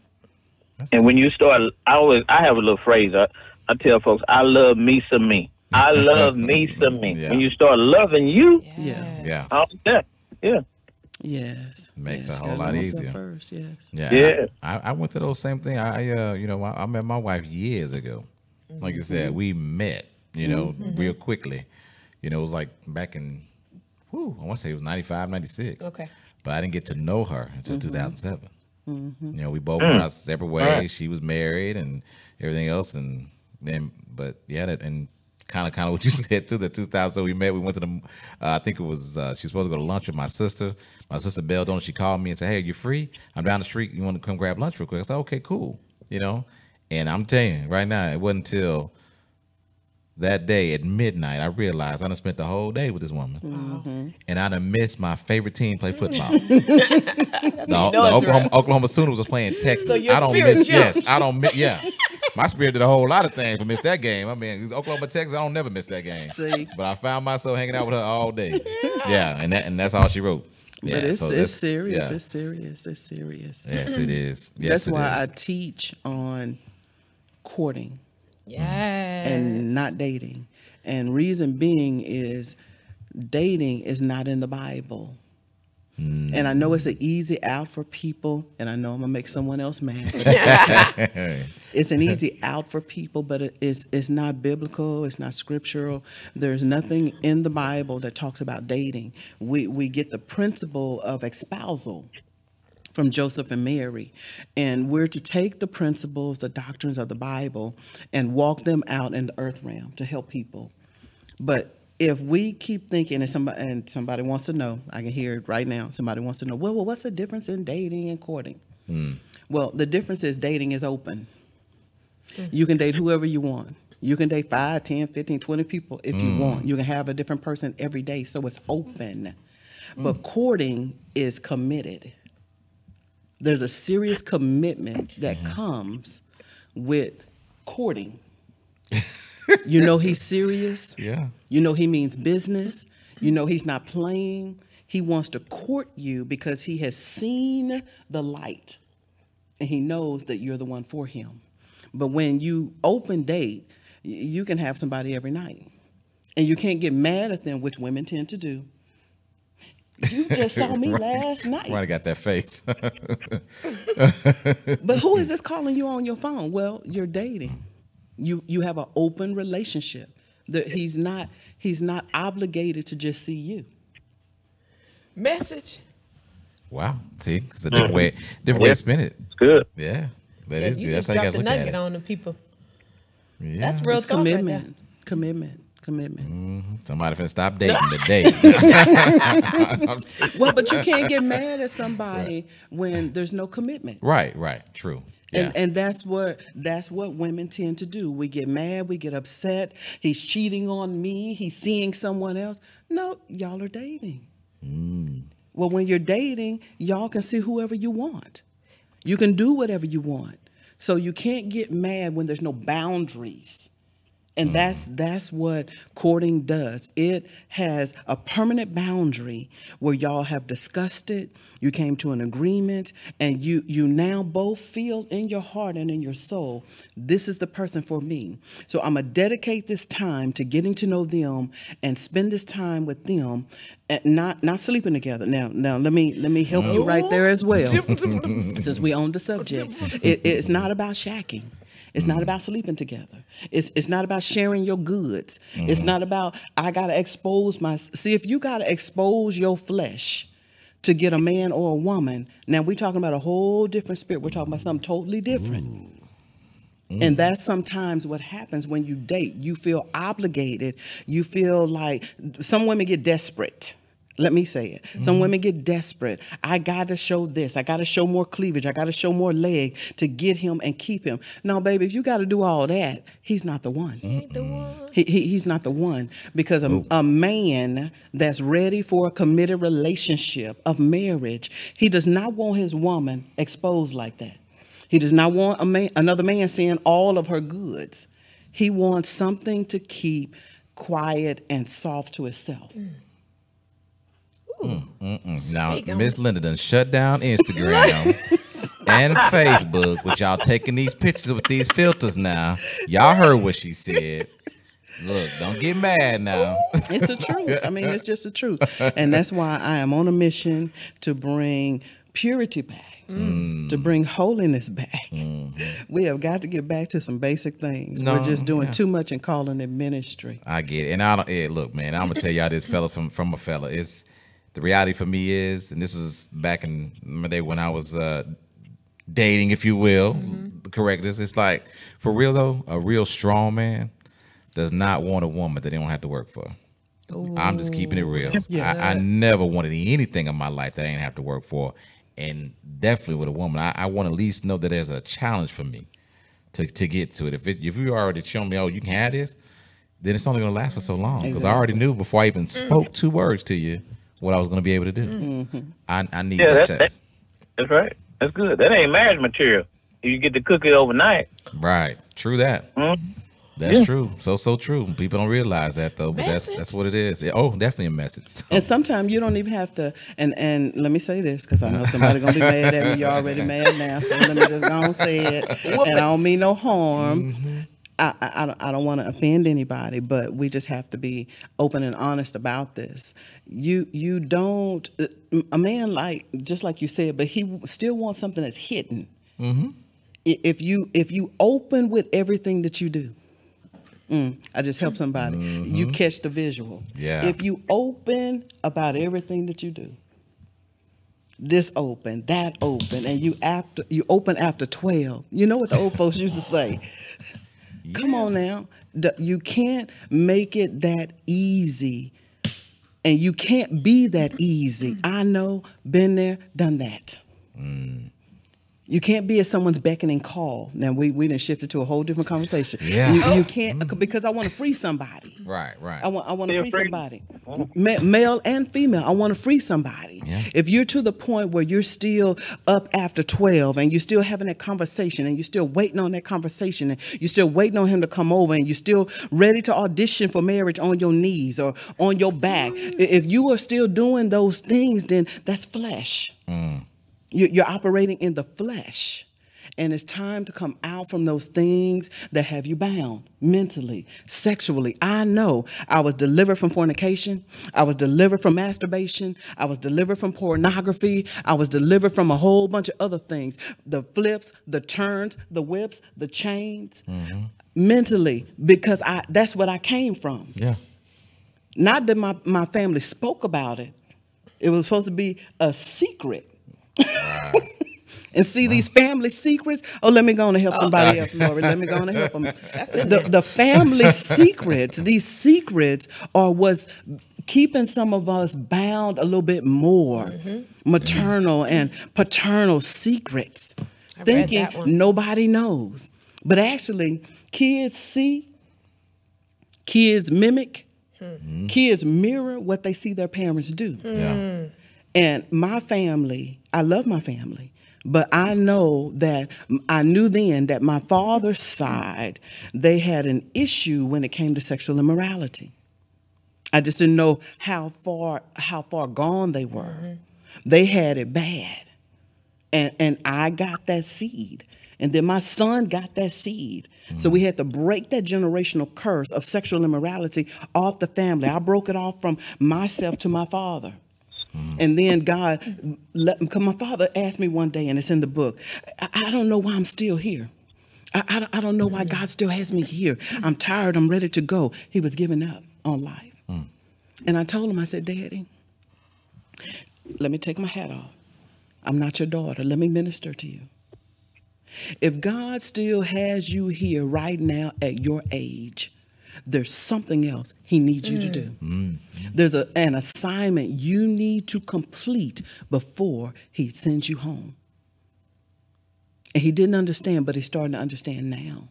And when you start, I have a little phrase. I tell folks, I love me some me. I love me some me. Yeah. When you start loving you, Yes. Yeah. all that, yeah. Yes. Makes it a Yes. whole Gotta lot know myself easier. First, yes. Yeah. I went through those same thing. I met my wife years ago. Like you said, we met, real quickly. It was like back in, I want to say it was 95, 96. Okay. But I didn't get to know her until 2007. We both went our separate ways. Right. She was married and everything else. And then, but yeah, and kind of what you said too, that 2000 we met, we went to the, I think it was, she was supposed to go to lunch with my sister. My sister bailed on, she called me and said, hey, you free? I'm down the street. You want to come grab lunch real quick? I said, okay, cool. And I'm telling you right now, it wasn't until that day at midnight, I realized I done spent the whole day with this woman. And I done missed my favorite team play football. The Oklahoma Sooners was playing Texas. So your I don't spirit miss, jumped. yes, I don't miss, yeah. My spirit did a whole lot of things to miss that game. I mean, Oklahoma, Texas, I don't never miss that game. See? But I found myself hanging out with her all day. Yeah, and that's all she wrote. Yeah, But it's serious. yeah. It's serious. It's serious. Yes, it is. Yes, That's it why is. I teach on courting Yes. and not dating. And reason being is dating is not in the Bible. And I know it's an easy out for people, and I know I'm gonna make someone else mad. It's an easy out for people, but it's not biblical. It's not scriptural. There's nothing in the Bible that talks about dating. We get the principle of espousal from Joseph and Mary, and we're to take the principles, the doctrines of the Bible, and walk them out in the earth realm to help people. But if we keep thinking, and somebody wants to know, I can hear it right now. Somebody wants to know, well, what's the difference in dating and courting? Well, the difference is dating is open. You can date whoever you want. You can date 5, 10, 15, 20 people if you want. You can have a different person every day, so it's open. But courting is committed. There's a serious commitment that comes with courting. You know he's serious. Yeah. You know he means business. You know he's not playing. He wants to court you because he has seen the light and he knows that you're the one for him. But when you open date, you can have somebody every night. And you can't get mad at them, which women tend to do. You just saw me last night. Right, got that face. But who is this calling you on your phone? Well, you're dating. You have an open relationship. He's not obligated to just see you. Message. Wow. See, it's a different way to spin it. It's good. Yeah. That is You good. That's just how you dropped got to the look at nugget it. on the people. Yeah. That's real It's talk commitment. right Commitment. Somebody finna stop dating today. Well, but you can't get mad at somebody when there's no commitment. Right. True. Yeah. And that's what women tend to do. We get mad, we get upset. He's cheating on me. He's seeing someone else. No, y'all are dating. Well, when you're dating, y'all can see whoever you want. You can do whatever you want. So you can't get mad when there's no boundaries. And that's what courting does. It has a permanent boundary where y'all have discussed it, you came to an agreement, and you now both feel in your heart and in your soul, this is the person for me. So I'm going to dedicate this time to getting to know them and spend this time with them, and not sleeping together. Now let me help you right there as well. Since we own the subject. It's not about shacking. It's not about sleeping together. It's not about sharing your goods. It's not about, I got to expose see, if you got to expose your flesh to get a man or a woman, now we're talking about a whole different spirit. We're talking about something totally different. And that's sometimes what happens when you date. You feel obligated. You feel like some women get desperate. Let me say it. Some women get desperate. I got to show this. I got to show more cleavage. I got to show more leg to get him and keep him. No, baby, if you got to do all that, he's not the one. He's not the one. Because a man that's ready for a committed relationship of marriage, he does not want his woman exposed like that. He does not want another man seeing all of her goods. He wants something to keep quiet and soft to itself. Now, Miss Linda done shut down Instagram and Facebook with y'all taking these pictures with these filters now. Y'all heard what she said. Look, don't get mad now. It's the truth. I mean, it's just the truth. And that's why I am on a mission to bring purity back, to bring holiness back. We have got to get back to some basic things. We're just doing too much and calling it ministry. I get it. And I don't, look, man, I'm going to tell y'all this fella from a fella. The reality for me is, and this is back in my day when I was dating, if you will, correct this. It's like, for real though, a real strong man does not want a woman that they don't have to work for. I'm just keeping it real. I never wanted anything in my life that I didn't have to work for. And definitely with a woman, I want to at least know that there's a challenge for me to get to it. If you already shown me, oh, you can have this, then it's only going to last for so long. Because I already knew before I even spoke 2 words to you what I was going to be able to do. I need that chance. That's right. That's good. That ain't marriage material. You get to cook it overnight. Right. True that. That's true. So true. People don't realize that though, but that's what it is. Oh, definitely a message. And sometimes you don't even have to. And let me say this because I know somebody's gonna be mad at me. You're already mad now, so let me just go and say it. And I don't mean no harm. I don't want to offend anybody, but we just have to be open and honest about this. You don't, a man just like you said, but he still wants something that's hidden. If you open with everything that you do, I just help somebody. You catch the visual. Yeah. If you open about everything that you do, this open, that open, and you open after 12. You know what the old folks used to say. Come on now. You can't make it that easy. And you can't be that easy. I know, been there, done that. You can't be at someone's beckoning call. Now we done shifted to a whole different conversation. Yeah. You can't, because I want to free somebody. Right. I want to free somebody, male and female. I want to free somebody. Yeah. If you're to the point where you're still up after 12 and you're still having that conversation and you're still waiting on that conversation and you're still waiting on him to come over and you're still ready to audition for marriage on your knees or on your back, if you are still doing those things, then that's flesh. You're operating in the flesh. And it's time to come out from those things that have you bound mentally, sexually. I know I was delivered from fornication. I was delivered from masturbation. I was delivered from pornography. I was delivered from a whole bunch of other things. The flips, the turns, the whips, the chains. Mentally, because that's what I came from. Yeah. Not that my family spoke about it. It was supposed to be a secret. And see these family secrets. Oh, let me go on and help somebody else, Lori. Let me go on and help them. The family secrets, these secrets are what's keeping some of us bound a little bit more. Maternal and paternal secrets. Thinking nobody knows. But actually, kids see, kids mimic, kids mirror what they see their parents do. Yeah. And my family, I love my family, but I know that I knew then that my father's side, they had an issue when it came to sexual immorality. I just didn't know how far gone they were. They had it bad. And I got that seed. And then my son got that seed. So we had to break that generational curse of sexual immorality off the family. I broke it off from myself to my father. And then God, because my father asked me one day, and it's in the book, I don't know why I'm still here. I don't know why God still has me here. I'm tired. I'm ready to go. He was giving up on life. And I told him, I said, Daddy, let me take my hat off. I'm not your daughter. Let me minister to you. If God still has you here right now at your age, there's something else he needs you to do. There's an assignment you need to complete before he sends you home. And he didn't understand, but he's starting to understand now.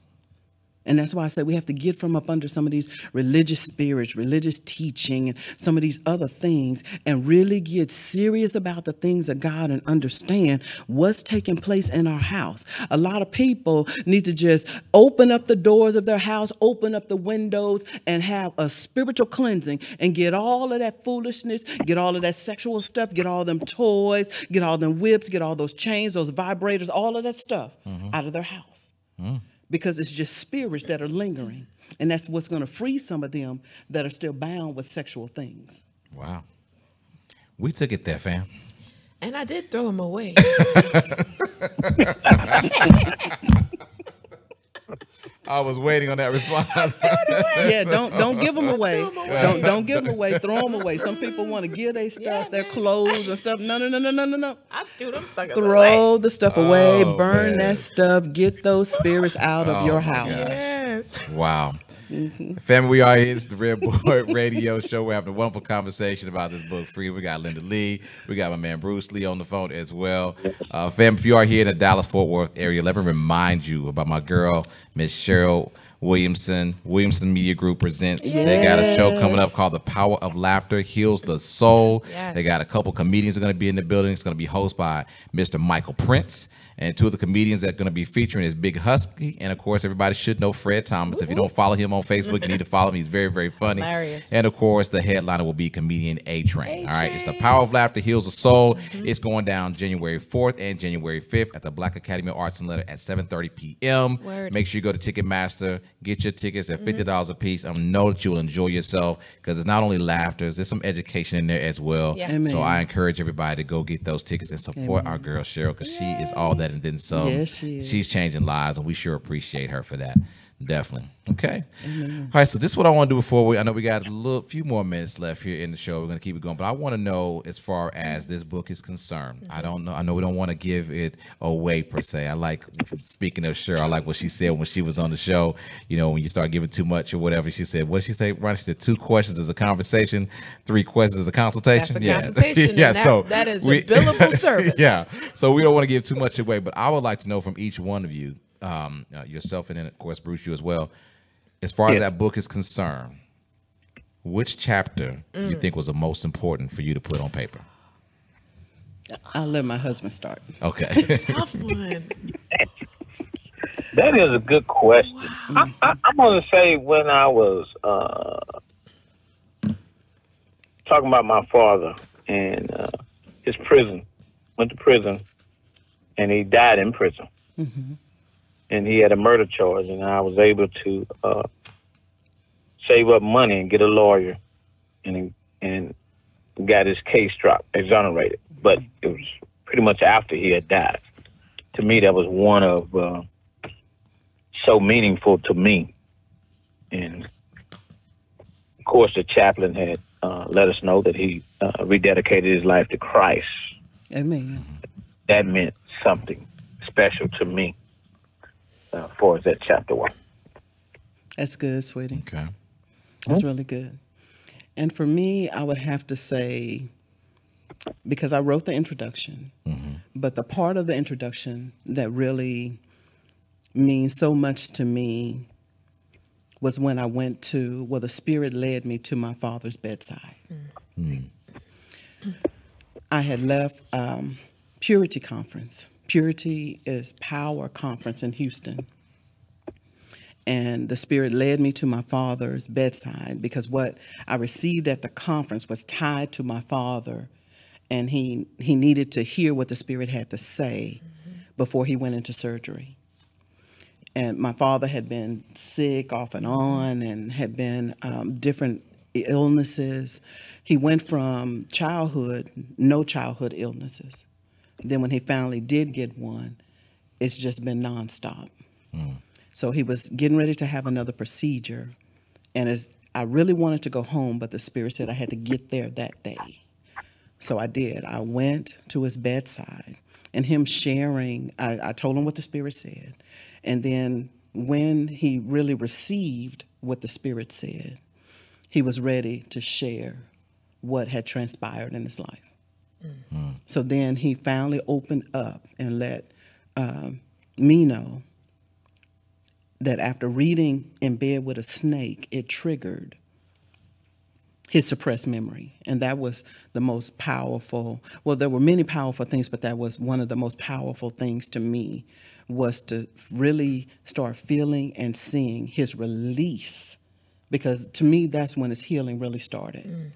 And that's why I say we have to get from up under some of these religious spirits, religious teaching, and some of these other things, and really get serious about the things of God and understand what's taking place in our house. A lot of people need to just open up the doors of their house, open up the windows, and have a spiritual cleansing and get all of that foolishness, get all of that sexual stuff, get all them toys, get all them whips, get all those chains, those vibrators, all of that stuff out of their house. Because it's just spirits that are lingering. And that's what's going to free some of them that are still bound with sexual things. Wow. We took it there, fam. And I did throw him away. I was waiting on that response. Yeah, don't give them away. Don't give them away. Throw them away. Some people want to give their stuff, their clothes and stuff. No. I threw them suckers Throw the stuff away. Oh, Burn man. that stuff. Get those spirits out of your house. Yes. Wow. Family, we are here. It's the Redboi Radio Show. We're having a wonderful conversation about this book, Freedom. We got Linda Lee. We got my man Bruce Lee on the phone as well. Fam, if you are here in the Dallas-Fort Worth area, let me remind you about my girl, Miss Cheryl Williamson Media Group presents. Yes. They got a show coming up called The Power of Laughter Heals the Soul. Yes. They got a couple comedians are going to be in the building. It's going to be hosted by Mr. Michael Prince. And two of the comedians that are going to be featuring is Big Husky. And, of course, everybody should know Fred Thomas. If you don't follow him on Facebook, you need to follow him. He's very, very funny. Hilarious. And, of course, the headliner will be comedian A-Train. All right, it's The Power of Laughter Heals the Soul. It's going down January 4th and January 5th at the Black Academy of Arts and Letters at 7:30 p.m. Word. Make sure you go to Ticketmaster, get your tickets at $50 a piece. I know that you'll enjoy yourself because it's not only laughter, there's some education in there as well. Yeah. Amen. So I encourage everybody to go get those tickets and support our girl Cheryl because she is all that and then some. Yes, she is. She's changing lives, and we sure appreciate her for that. Definitely. Okay. All right. So this is what I want to do before I know we got few more minutes left here in the show. We're going to keep it going, but I want to know as far as this book is concerned. I don't know. I know we don't want to give it away per se. I like, speaking of Cher, I like what she said when she was on the show. You know, when you start giving too much or whatever, she said, what did she say, Ron? She said 2 questions is a conversation, 3 questions is a consultation. That's a consultation. Yeah. That is a billable service. Yeah. So we don't want to give too much away, but I would like to know from each one of you, yourself, and then of course Bruce, you as well, as far as that book is concerned, which chapter do you think was the most important for you to put on paper? I'll let my husband start. Okay. Tough one. That is a good question. Wow. I'm going to say when I was talking about my father and his prison, went to prison, and he died in prison. Mm-hmm. And he had a murder charge, and I was able to save up money and get a lawyer, and got his case dropped, exonerated. But it was pretty much after he had died. To me, that was one of so meaningful to me. And of course, the chaplain had let us know that he rededicated his life to Christ. Amen. That meant something special to me. For that chapter 1. That's good, sweetie. Okay. That's really good. And for me, I would have to say, because I wrote the introduction, but the part of the introduction that really means so much to me was when I went to, the Spirit led me to my father's bedside. I had left Purity Conference. Purity is Power Conference in Houston. And the Spirit led me to my father's bedside because what I received at the conference was tied to my father, and he needed to hear what the Spirit had to say before he went into surgery. And my father had been sick off and on and had been different illnesses. He went from no childhood illnesses. Then when he finally did get one, it's just been nonstop. So he was getting ready to have another procedure. And I really wanted to go home, but the Spirit said I had to get there that day. So I did. I went to his bedside, and him sharing, I told him what the Spirit said. And then when he really received what the Spirit said, he was ready to share what had transpired in his life. So then he finally opened up and let me know that after reading In Bed with a Snake, it triggered his suppressed memory. And that was the most powerful. Well, there were many powerful things, but that was one of the most powerful things to me, was to really start feeling and seeing his release. Because to me, that's when his healing really started.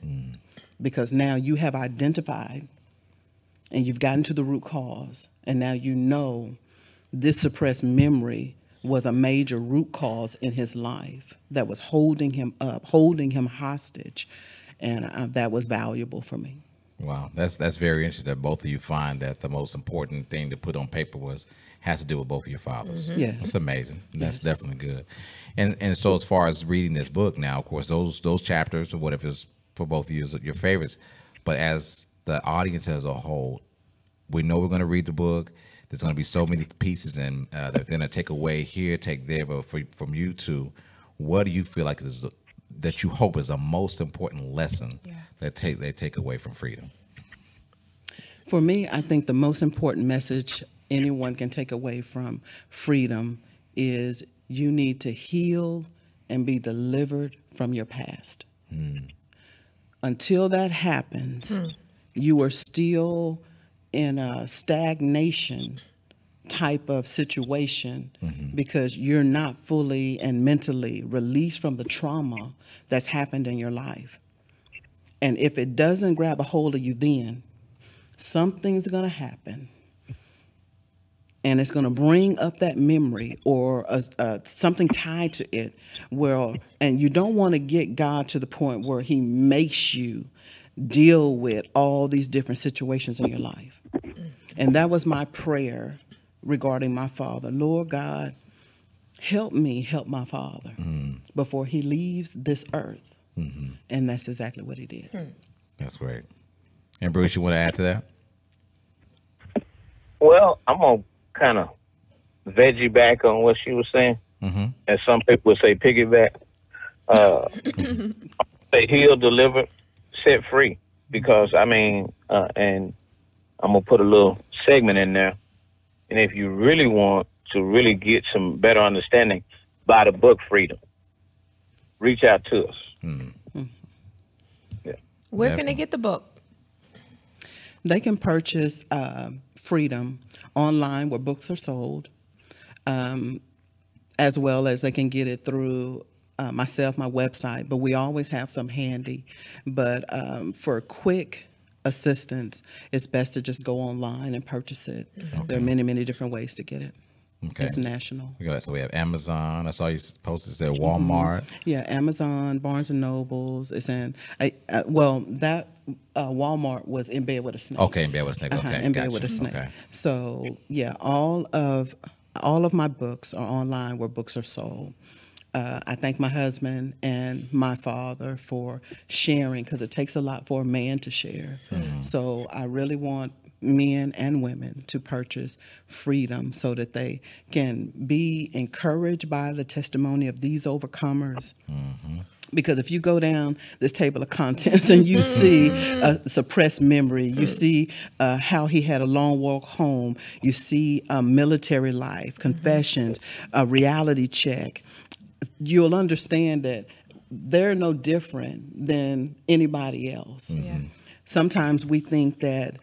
Because now you have identified and you've gotten to the root cause, and now you know this suppressed memory was a major root cause in his life that was holding him up, holding him hostage, and that was valuable for me. Wow, that's very interesting that both of you find that the most important thing to put on paper has to do with both of your fathers. Yes. That's amazing. That's definitely good. And so as far as reading this book now, of course, those chapters or whatever is for both of you is your favorites, but as the audience as a whole, we know we're going to read the book. There's going to be so many pieces, and they're going to take away here, take there. But from you two, what do you feel like that you hope is the most important lesson that they take away from freedom? For me, I think the most important message anyone can take away from freedom is you need to heal and be delivered from your past. Until that happens, you are still in a stagnation type of situation because you're not fully and mentally released from the trauma that's happened in your life. And if it doesn't grab a hold of you then, something's going to happen. And it's going to bring up that memory or something tied to it. And you don't want to get God to the point where he makes you deal with all these different situations in your life. And that was my prayer regarding my father. Lord God, help me help my father before he leaves this earth. And that's exactly what he did. That's great. And Bruce, you want to add to that? Well, I'm gonna kind of veggie back on what she was saying, as some people would say, piggyback. Say healed, delivered, set free. Because I mean, and I'm gonna put a little segment in there. And if you really want to really get some better understanding, buy the book Freedom. Reach out to us. Yeah. Where can they get the book? They can purchase Freedom online where books are sold, as well as they can get it through myself, my website. But we always have some handy. But for quick assistance, it's best to just go online and purchase it. There are many, many different ways to get it. Okay. It's national. So we have Amazon. I saw you posted there. Walmart. Yeah, Amazon, Barnes and Nobles. It's in. That Walmart was in bed with a snake. Okay, in bed with a snake. Okay, in bed with a snake. Okay. So yeah, all of my books are online where books are sold. I thank my husband and my father for sharing, because it takes a lot for a man to share. So I really want men and women to purchase Freedom so that they can be encouraged by the testimony of these overcomers. Because if you go down this table of contents and you see a suppressed memory, you see how he had a long walk home, you see military life, confessions, a reality check, you'll understand that they're no different than anybody else. Sometimes we think that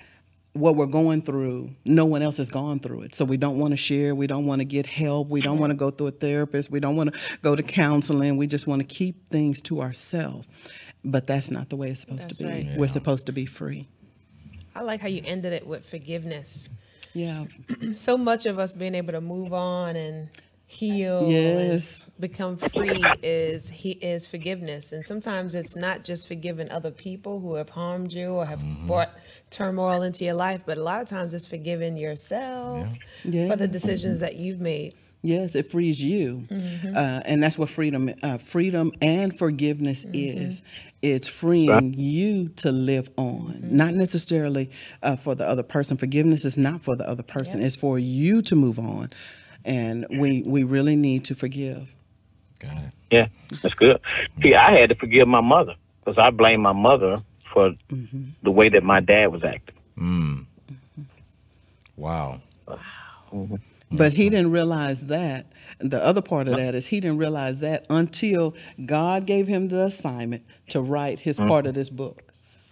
what we're going through, no one else has gone through it. So we don't want to share. We don't want to get help. We don't want to go through a therapist. We don't want to go to counseling. We just want to keep things to ourselves. But that's not the way it's supposed to be. Right. We're supposed to be free. I like how you ended it with forgiveness. Yeah. So much of us being able to move on and heal Yes. and become free is forgiveness. And sometimes it's not just forgiving other people who have harmed you or have brought turmoil into your life, but a lot of times it's forgiving yourself for the decisions that you've made. Yes, it frees you. And that's what freedom and forgiveness is. It's freeing you to live on, not necessarily for the other person. Forgiveness is not for the other person. It's for you to move on. And we really need to forgive. Got it. Yeah, that's good. See, I had to forgive my mother because I blame my mother for the way that my dad was acting. Wow. But he didn't realize that. The other part of that is he didn't realize that until God gave him the assignment to write his part of this book.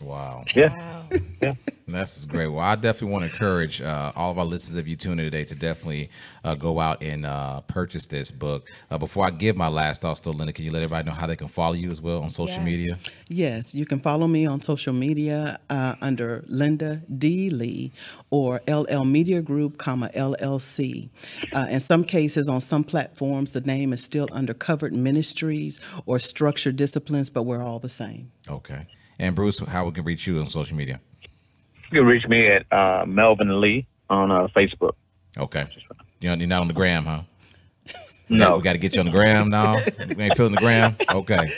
Wow. Yeah. Yeah. That's great. Well, I definitely want to encourage all of our listeners, if you tune in today, to definitely go out and purchase this book. Before I give my last thoughts, though, Linda, can you let everybody know how they can follow you as well on social media? Yes, you can follow me on social media under Linda D. Lee or LL Media Group, LLC. In some cases, on some platforms, the name is still under Covered Ministries or Structured Disciplines, but we're all the same. Okay. And Bruce, how we can reach you on social media? You can reach me at Melvin Lee on Facebook. Okay. You're not on the gram, huh? No. We got to get you on the gram now. We ain't feeling the gram? Okay.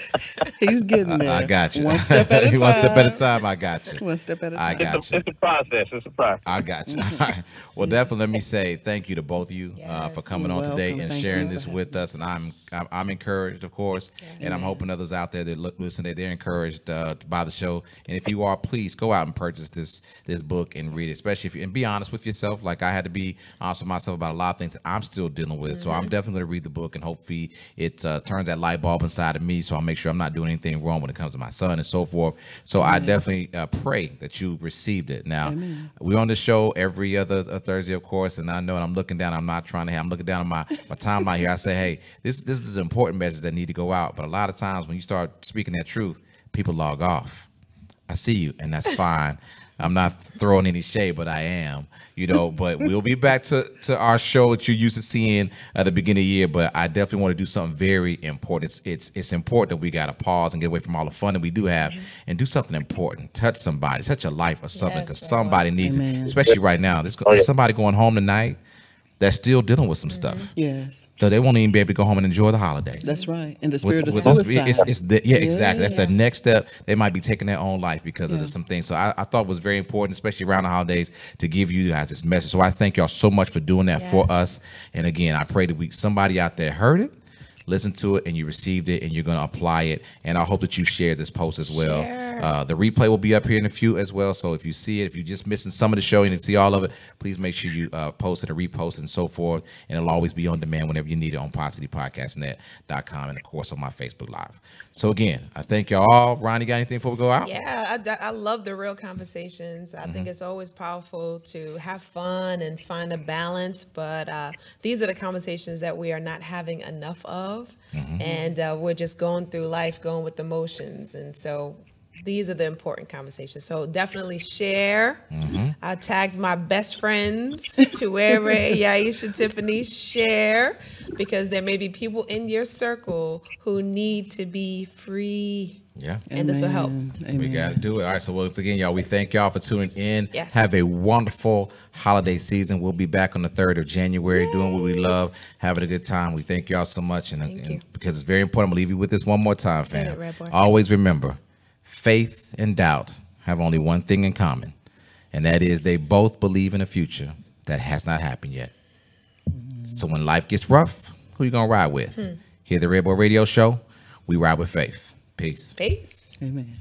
He's getting there. I got you. One step at a time. One step at a time. I got you. One step at a time. I got you. It's a process. It's a process. I got you. All right. Well, definitely let me say thank you to both of you for coming on today and Thank sharing you this for with us. And I'm encouraged, of course, and I'm hoping others out there that listen, they're encouraged by the show. And if you are, please go out and purchase this book and read it, especially and be honest with yourself. Like I had to be honest with myself about a lot of things that I'm still dealing with. So I'm definitely going to read the book, and hopefully it turns that light bulb inside of me, so I'll make sure I'm not doing anything wrong when it comes to my son and so forth. So I definitely pray that you received it. Now, we're on the show every other Thursday, of course, and I know, and I'm looking down. I'm looking down on my timeline here. I say, hey, this is an important message that need to go out. But a lot of times when you start speaking that truth, people log off. I see you, and that's fine. I'm not throwing any shade, but I am, but we'll be back to our show that you're used to seeing at the beginning of the year. But I definitely want to do something very important. It's important that we got to pause and get away from all the fun that we do have and do something important. Touch somebody, touch a life or something, because somebody needs it, especially right now. There's somebody going home tonight that's still dealing with some stuff. Yes. So they won't even be able to go home and enjoy the holidays. That's right. And the spirit of Exactly. suicide. That's the next step. They might be taking their own life because of some things. So I thought it was very important, especially around the holidays, to give you guys this message. So I thank y'all so much for doing that for us. And again, I pray that somebody out there heard it, listened to it, and you received it, and you're going to apply it. And I hope that you share this post as well. The replay will be up here in a few as well. So if you see it, if you're just missing some of the show and you didn't see all of it, please make sure you post it or repost it and so forth. And it'll always be on demand whenever you need it on PodCityPodcastNet.com and, of course, on my Facebook Live. So, again, I thank y'all all. Ronnie, got anything before we go out? Yeah, I love the real conversations. I think it's always powerful to have fun and find a balance. But these are the conversations that we are not having enough of. And we're just going through life, going with emotions. And so these are the important conversations. So definitely share. I tagged my best friends, Tuere, Yaisha, Tiffany, share, because there may be people in your circle who need to be free. Yeah. And this will help. Amen. We got to do it. All right. So once again, y'all, we thank y'all for tuning in. Yes. Have a wonderful holiday season. We'll be back on the 3rd of January doing what we love, having a good time. We thank y'all so much. And because it's very important, I'm going to leave you with this one more time, fam. Always remember, faith and doubt have only one thing in common, and that is they both believe in a future that has not happened yet. So when life gets rough, who you going to ride with? Here at the Redboi Radio Show, we ride with faith. Peace. Peace. Amen.